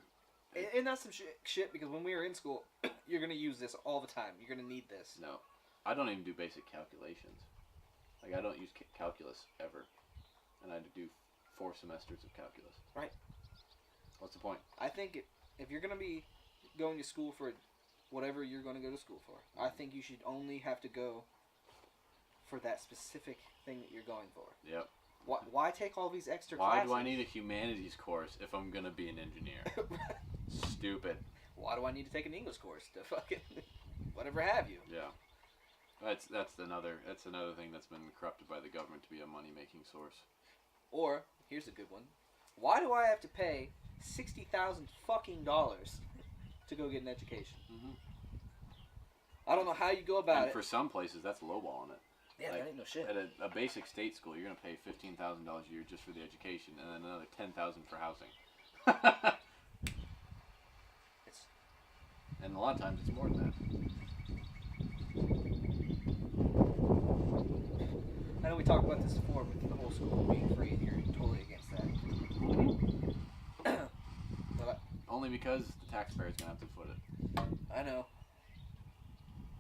And that's some shit because when we were in school, you're going to use this all the time. You're going to need this. No. I don't even do basic calculations. Like, I don't use calculus ever. And I do 4 semesters of calculus. Right. What's the point? I think if you're going to be going to school for whatever you're going to go to school for, I think you should only have to go for that specific thing that you're going for. Yep. Why take all these extra classes? Why do I need a humanities course if I'm going to be an engineer? Stupid. Why do I need to take an English course to fucking whatever have you? Yeah. That's another thing that's been corrupted by the government to be a money-making source. Or, here's a good one. Why do I have to pay $60,000 fucking dollars to go get an education? I don't know how you go about it. For some places, that's lowballing it. Yeah, that ain't no shit. At a basic state school, you're going to pay $15,000 a year just for the education, and then another $10,000 for housing. And a lot of times it's more than that. I know we talked about this before with the whole school being free, and you're totally against that. But Only because the taxpayer's going to have to foot it. I know.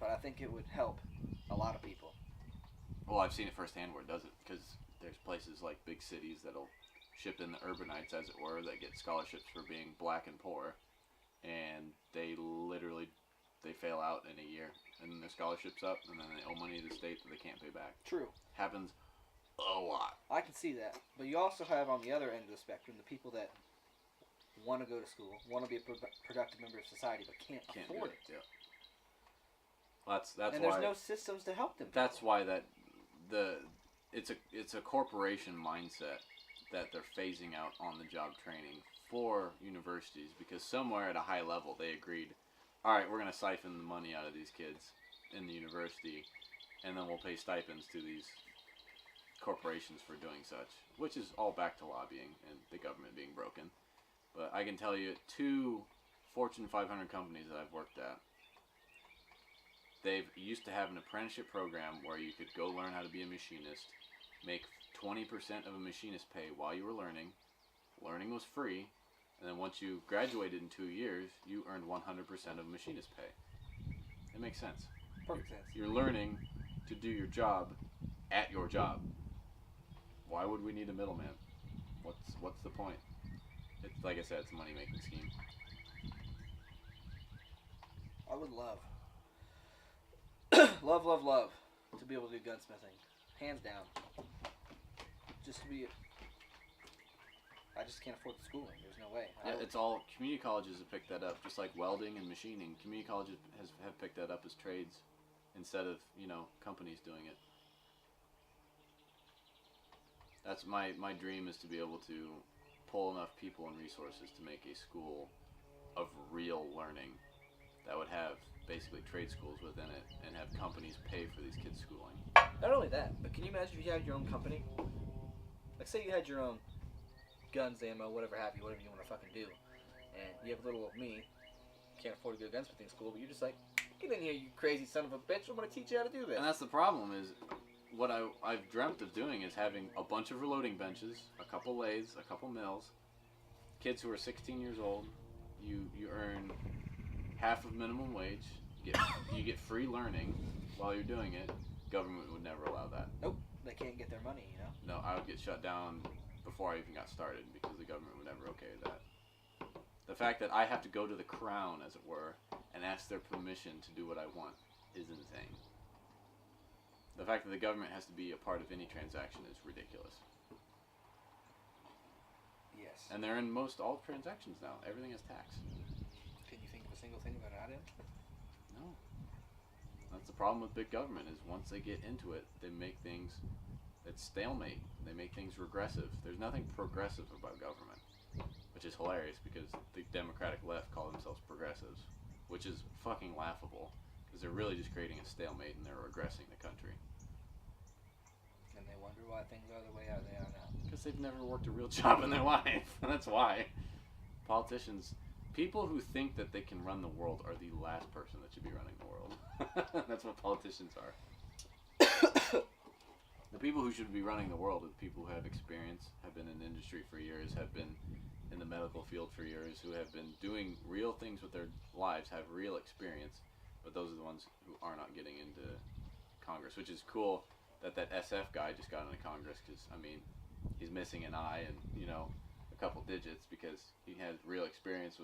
But I think it would help a lot of people. Well, I've seen it firsthand where it doesn't, because there's places like big cities that'll ship in the urbanites, as it were, that get scholarships for being black and poor, and they fail out in a year, and then their scholarship's up, and then they owe money to the state that they can't pay back. True. Happens a lot. I can see that. But you also have on the other end of the spectrum the people that want to go to school, want to be a productive member of society, but can't afford it. Yeah. That's and why there's no systems to help them. That's why it's a corporation mindset that they're phasing out on the job training for universities, because somewhere at a high level they agreed, all right, we're going to siphon the money out of these kids in the university, and then we'll pay stipends to these corporations for doing such, which is all back to lobbying and the government being broken. But I can tell you, 2 Fortune 500 companies that I've worked at, they've used to have an apprenticeship program where you could go learn how to be a machinist, make 20% of a machinist pay while you were learning. Learning was free, and then once you graduated in 2 years, you earned 100% of machinist pay. It makes sense. Perfect sense. You're learning to do your job at your job. Why would we need a middleman? What's the point? It's like I said, it's a money-making scheme. I would love to be able to do gunsmithing, hands down. Just to be. I just can't afford the schooling. There's no way. Yeah, it's all community colleges have picked that up, just like welding and machining. Community colleges have picked that up as trades instead of companies doing it. That's my dream, is to be able to pull enough people and resources to make a school of real learning that would have basically trade schools within it and have companies pay for these kids' schooling. Not only that, but can you imagine if you had your own company? Like, say you had your own guns, ammo, whatever have you, whatever you want to fucking do, and you have little old me, can't afford to go to gunsmithing school, but you're just like, get in here, you crazy son of a bitch, I'm going to teach you how to do this. And that's the problem, is what I've dreamt of doing is having a bunch of reloading benches, a couple lathes, a couple mills, kids who are 16 years old, you earn half of minimum wage, you get free learning while you're doing it. Government would never allow that. Nope, they can't get their money, No, I would get shut down before I even got started, because the government would never okay that. The fact that I have to go to the crown, as it were, and ask their permission to do what I want is insane. The fact that the government has to be a part of any transaction is ridiculous. Yes. And they're in all transactions now. Everything is tax. Can you think of a single thing they're not in? No. That's the problem with big government, is once they get into it, they make things, it's stalemate. They make things regressive. There's nothing progressive about government, which is hilarious, because the Democratic left call themselves progressives, which is fucking laughable, because they're really just creating a stalemate and they're regressing the country. And they wonder why things are the way they are now. Because they've never worked a real job in their life. That's why. Politicians, people who think that they can run the world, are the last person that should be running the world. That's what politicians are. The people who should be running the world are the people who have experience, have been in the industry for years, have been in the medical field for years, who have been doing real things with their lives, have real experience, but those are the ones who are not getting into Congress, which is cool that SF guy just got into Congress, because, I mean, he's missing an eye and, a couple digits, because he has real experience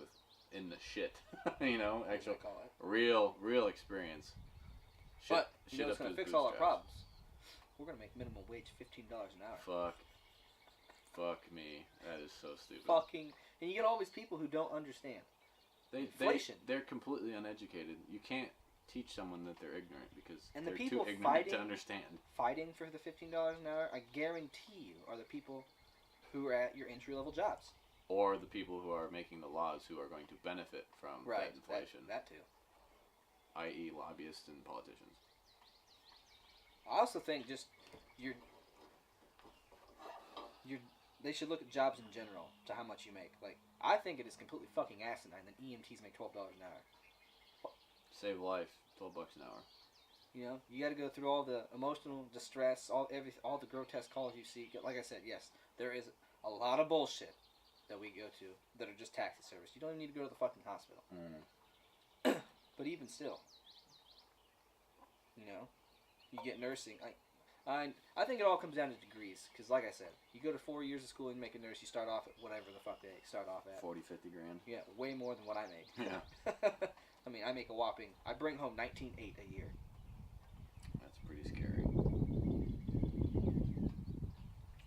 in the shit, actual real experience. But, it's going to fix all our problems. We're going to make minimum wage $15 an hour. Fuck me. That is so stupid. And you get all these people who don't understand. Inflation. They're completely uneducated. You can't teach someone that they're ignorant, because they're too ignorant to understand. Fighting for the $15 an hour, I guarantee you, are the people who are at your entry-level jobs. Or the people who are making the laws, who are going to benefit from that inflation. That too. I.e. lobbyists and politicians. I also think they should look at jobs in general to how much you make. Like, I think it is completely fucking asinine that EMTs make $12 an hour. Save a life, $12 an hour. You know, you got to go through all the emotional distress, all the grotesque calls you see. Like I said, yes, there is a lot of bullshit that we go to that are just taxi service. You don't even need to go to the fucking hospital. But even still, you know, you get nursing. I think it all comes down to degrees. Because like I said, you go to 4 years of school and make a nurse, you start off at whatever the fuck they start off at. 40, 50 grand. Yeah, way more than what I make. Yeah. I mean, I make a whopping, I bring home $19,800 a year. That's pretty scary.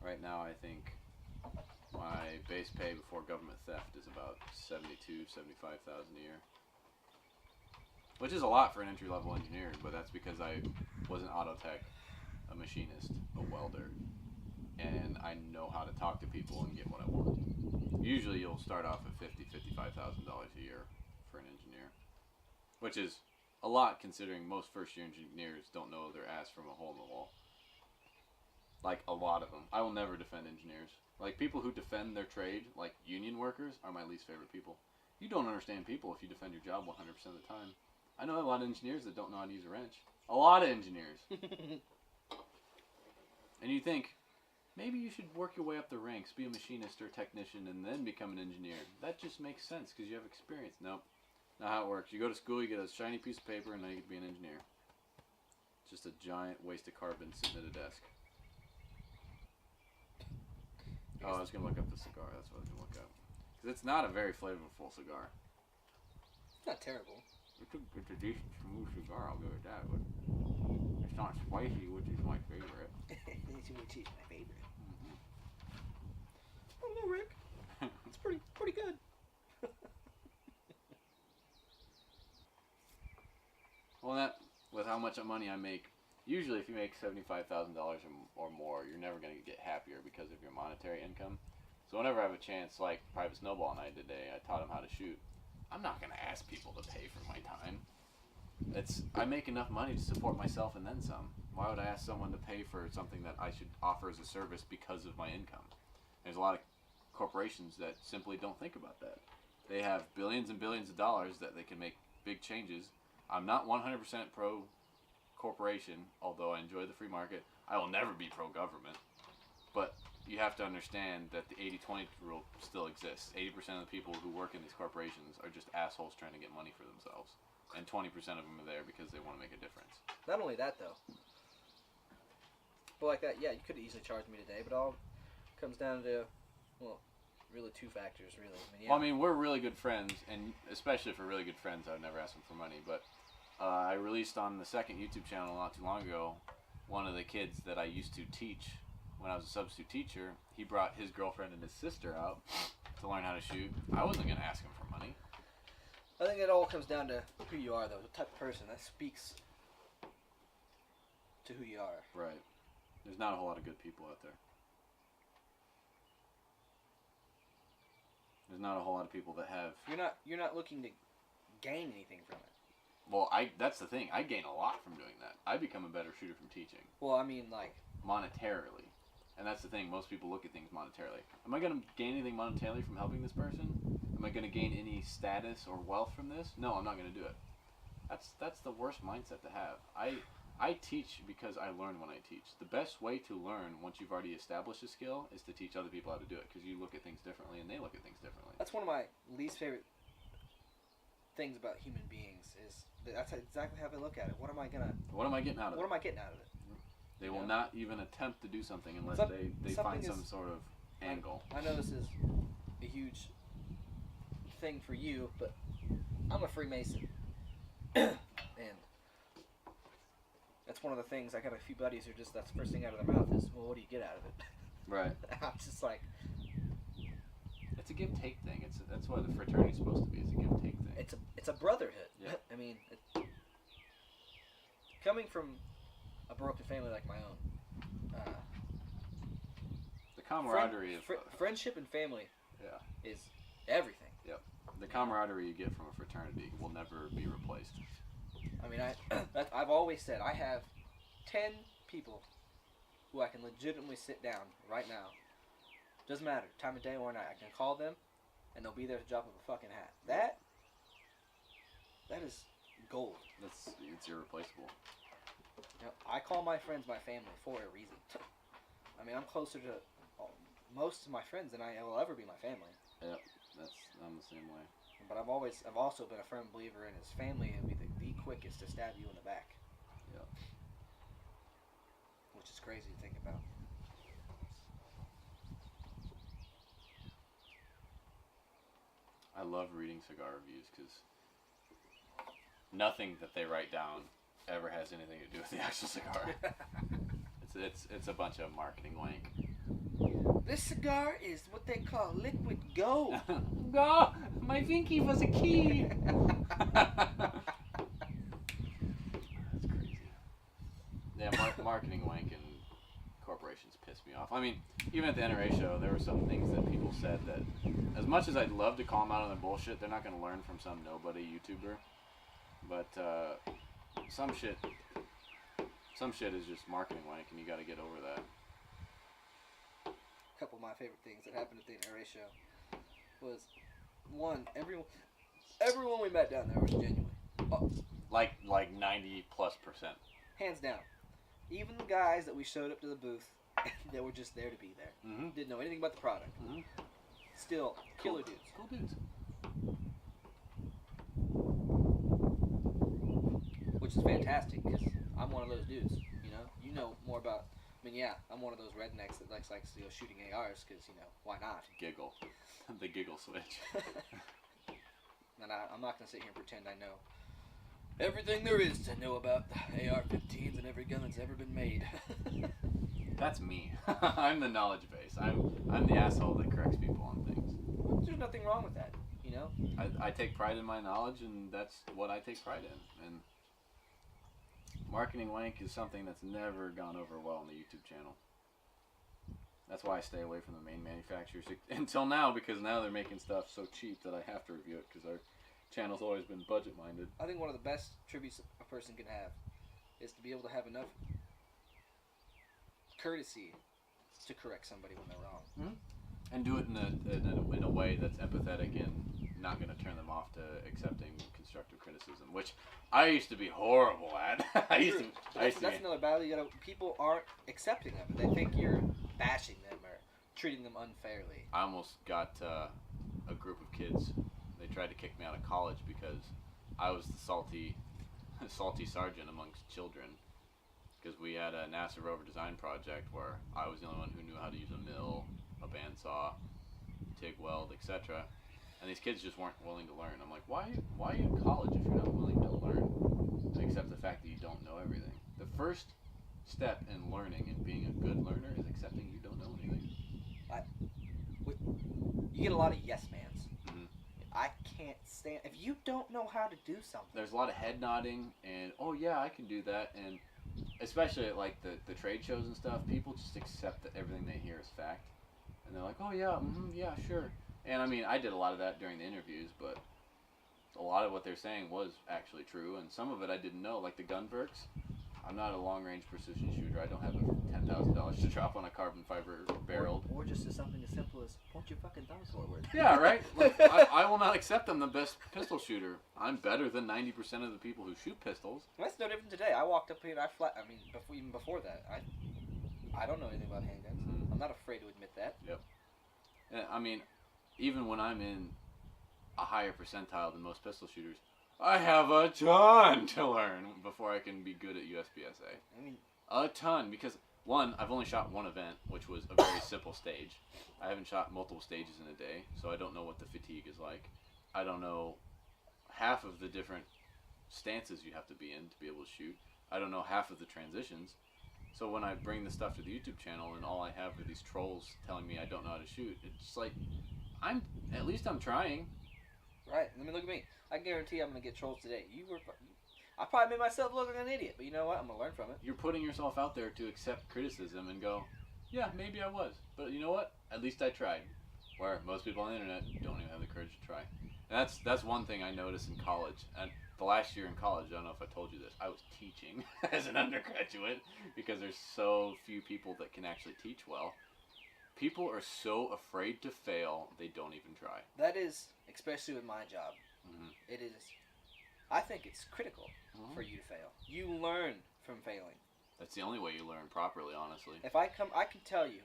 Right now, I think my base pay before government theft is about $72,000, $75,000 a year. Which is a lot for an entry-level engineer, but that's because I was an auto tech, a machinist, a welder, and I know how to talk to people and get what I want. Usually you'll start off at $50,000, $55,000 a year for an engineer, which is a lot considering most first-year engineers don't know their ass from a hole in the wall. Like, a lot of them. I will never defend engineers. Like, people who defend their trade, like union workers, are my least favorite people. You don't understand people if you defend your job 100% of the time. I know a lot of engineers that don't know how to use a wrench. A lot of engineers. And you think, maybe you should work your way up the ranks, be a machinist or a technician, and then become an engineer. That just makes sense because you have experience. Nope. Not how it works. You go to school, you get a shiny piece of paper, and now you get to be an engineer. It's just a giant waste of carbon sitting at a desk. Oh, I was going to look up the cigar. That's what I was going to look up. Because it's not a very flavorful cigar. It's not terrible. It's a decent smooth cigar, I'll give it that, but it's not spicy, which is my favorite. Which is my favorite. I don't know, Rick. It's pretty good. Well, that with how much money I make, usually if you make $75,000 or more, you're never going to get happier because of your monetary income. So whenever I have a chance, like Private Snowball and I did today, I taught him how to shoot. I'm not going to ask people to pay for my time. I make enough money to support myself and then some. Why would I ask someone to pay for something that I should offer as a service because of my income? There's a lot of corporations that simply don't think about that. They have billions and billions of dollars that they can make big changes. I'm not 100% pro-corporation, although I enjoy the free market. I will never be pro-government. But you have to understand that the 80-20 rule still exists. 80% of the people who work in these corporations are just assholes trying to get money for themselves. And 20% of them are there because they want to make a difference. Not only that, though. But like that, yeah, you could have easily charged me today, but all comes down to, well, really two factors, really. I mean, yeah. Well, I mean, we're really good friends, and especially for really good friends, I would never ask them for money. But I released on the second YouTube channel not too long ago, one of the kids that I used to teach when I was a substitute teacher. He brought his girlfriend and his sister out to learn how to shoot. I wasn't going to ask him for money. I think it all comes down to who you are, though. The type of person that speaks to who you are. Right. There's not a whole lot of good people out there. There's not a whole lot of people that have... You're not looking to gain anything from it. Well, that's the thing. I gain a lot from doing that. I become a better shooter from teaching. Well, I mean, like... Monetarily. And that's the thing. Most people look at things monetarily. Am I going to gain anything monetarily from helping this person? Am I going to gain any status or wealth from this? No, I'm not going to do it. That's the worst mindset to have. I teach because I learn when I teach. The best way to learn once you've already established a skill is to teach other people how to do it, because you look at things differently and they look at things differently. That's one of my least favorite things about human beings is that's exactly how they look at it. What am I getting out of it? What am I getting out of it? They will not even attempt to do something unless they find some sort of angle. I know this is a huge thing for you, but I'm a Freemason. And that's one of the things. I got a few buddies who that's the first thing out of their mouth is, well, what do you get out of it? Right. I'm just like... It's a give-take thing. That's what the fraternity's supposed to be. It's a give-take thing. It's a brotherhood. Yeah. I mean, coming from a broken family like my own, the camaraderie friendship and family is everything. Yep. The camaraderie you get from a fraternity will never be replaced. I mean, I've always said I have 10 people who I can legitimately sit down right now. Doesn't matter, time of day or night. I can call them, and they'll be there to drop of a fucking hat. That is gold. It's irreplaceable. You know, I call my friends my family for a reason. I mean, I'm closer to most of my friends than I will ever be my family. Yep, I'm the same way. But I've also been a firm believer in his family and be the quickest to stab you in the back. Yep. Which is crazy to think about. I love reading cigar reviews because nothing that they write down ever has anything to do with the actual cigar. It's a bunch of marketing wank. This cigar is what they call liquid gold. Go! My Vinky was a key! That's crazy. Yeah, marketing wank and corporations piss me off. I mean, even at the NRA show, there were some things that people said that, as much as I'd love to call them out on their bullshit, they're not going to learn from some nobody YouTuber. But some shit is just marketing wank, and you got to get over that. A couple of my favorite things that happened at the NRA show was, one, everyone we met down there was genuine. Oh, like 90+%. hands down. Even the guys that we showed up to the booth, they were just there to be there. Mm-hmm. Didn't know anything about the product. Mm-hmm. Still, killer dudes. Cool dudes. Which is fantastic, because I'm one of those dudes, You know more about... I mean, yeah, I'm one of those rednecks that likes shooting ARs, because, why not? Giggle. The giggle switch. And I'm not going to sit here and pretend I know everything there is to know about the AR-15s and every gun that's ever been made. That's me. I'm the knowledge base. I'm the asshole that corrects people on things. Well, there's nothing wrong with that, I take pride in my knowledge, and that's what I take pride in. And marketing wank is something that's never gone over well on the YouTube channel. That's why I stay away from the main manufacturers until now, because now they're making stuff so cheap that I have to review it, because our channel's always been budget-minded. I think one of the best tributes a person can have is to be able to have enough courtesy to correct somebody when they're wrong. Mm-hmm. And do it in a way that's empathetic and not going to turn them off to accepting constructive criticism, which I used to be horrible at. That's another battle. People aren't accepting of it. They think you're bashing them or treating them unfairly. I almost got a group of kids. They tried to kick me out of college because I was the salty sergeant amongst children. Because we had a NASA rover design project where I was the only one who knew how to use a mill, a bandsaw, TIG weld, etc. And these kids just weren't willing to learn. I'm like, why are you in college if you're not willing to learn and accept the fact that you don't know everything? The first step in learning and being a good learner is accepting you don't know anything. You get a lot of yes mans. Mm-hmm. I can't stand if you don't know how to do something. There's a lot of head nodding and oh yeah, I can do that, and especially at like the trade shows and stuff, people just accept that everything they hear is fact, and they're like, oh yeah, yeah, sure. And I mean, I did a lot of that during the interviews, but a lot of what they're saying was actually true, and some of it I didn't know, like the gun perks. I'm not a long-range precision shooter. I don't have $10,000 to drop on a carbon fiber barrel. Or just something as simple as point your fucking thumbs forward. Yeah, right? Like, I will not accept I'm the best pistol shooter. I'm better than 90% of the people who shoot pistols. That's no different today. I walked up here and even before that, I don't know anything about handguns. Mm-hmm. I'm not afraid to admit that. Yep. And, I mean, even when I'm in a higher percentile than most pistol shooters, I have a ton to learn before I can be good at USPSA. I mean, a ton, because one, I've only shot one event, which was a very simple stage. I haven't shot multiple stages in a day, so I don't know what the fatigue is like. I don't know half of the different stances you have to be in to be able to shoot. I don't know half of the transitions. So when I bring the stuff to the YouTube channel and all I have are these trolls telling me I don't know how to shoot, it's like, at least I'm trying. Right. I mean, look at me. I guarantee I'm going to get trolls today. I probably made myself look like an idiot, but you know what? I'm going to learn from it. You're putting yourself out there to accept criticism and go, yeah, maybe I was. But you know what? At least I tried. Where most people on the internet don't even have the courage to try. And that's one thing I noticed in college. And the last year in college, I don't know if I told you this, I was teaching as an undergraduate because there's so few people that can actually teach well. People are so afraid to fail, they don't even try. That is, especially with my job, mm-hmm. it is. I think it's critical for you to fail. You learn from failing. That's the only way you learn properly, honestly. If I can tell you,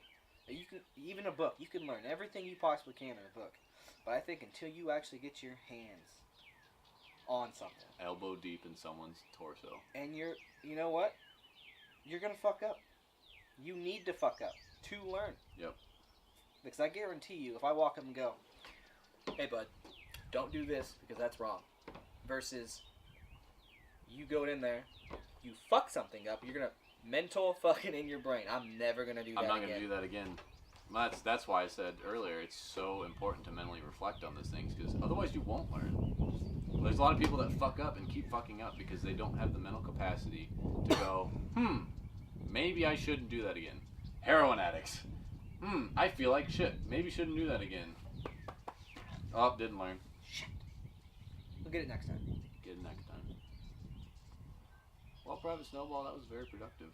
you can, even a book, you can learn everything you possibly can in a book. But I think until you actually get your hands on something, Elbow deep in someone's torso, and you know what? You're gonna fuck up. You need to fuck up to learn. Yep. Because I guarantee you, if I walk up and go, "Hey, bud, don't do this because that's wrong," versus you go in there, you fuck something up, you're gonna mental fucking in your brain. I'm never gonna do that. I'm not gonna do that again. That's why I said earlier it's so important to mentally reflect on these things, because otherwise you won't learn. There's a lot of people that fuck up and keep fucking up because they don't have the mental capacity to go, maybe I shouldn't do that again. Heroin addicts. I feel like shit. Maybe shouldn't do that again. Oh, didn't learn. Shit. We'll get it next time. Get it next time. Well, Private Snowball, that was very productive.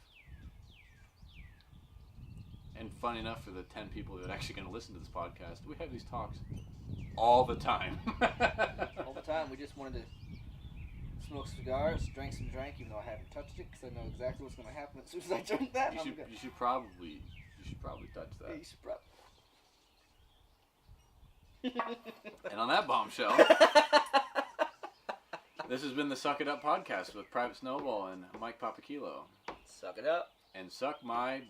And fun enough for the 10 people that are actually going to listen to this podcast, we have these talks all the time. All the time. We just wanted to smoke cigars, drink some drink, even though I haven't touched it, because I know exactly what's going to happen as soon as I drink that. You should probably touch that. Yeah, you should probably. And on that bombshell, this has been the Suck It Up podcast with Private Snowball and Mike Papakilo. Suck it up. And suck my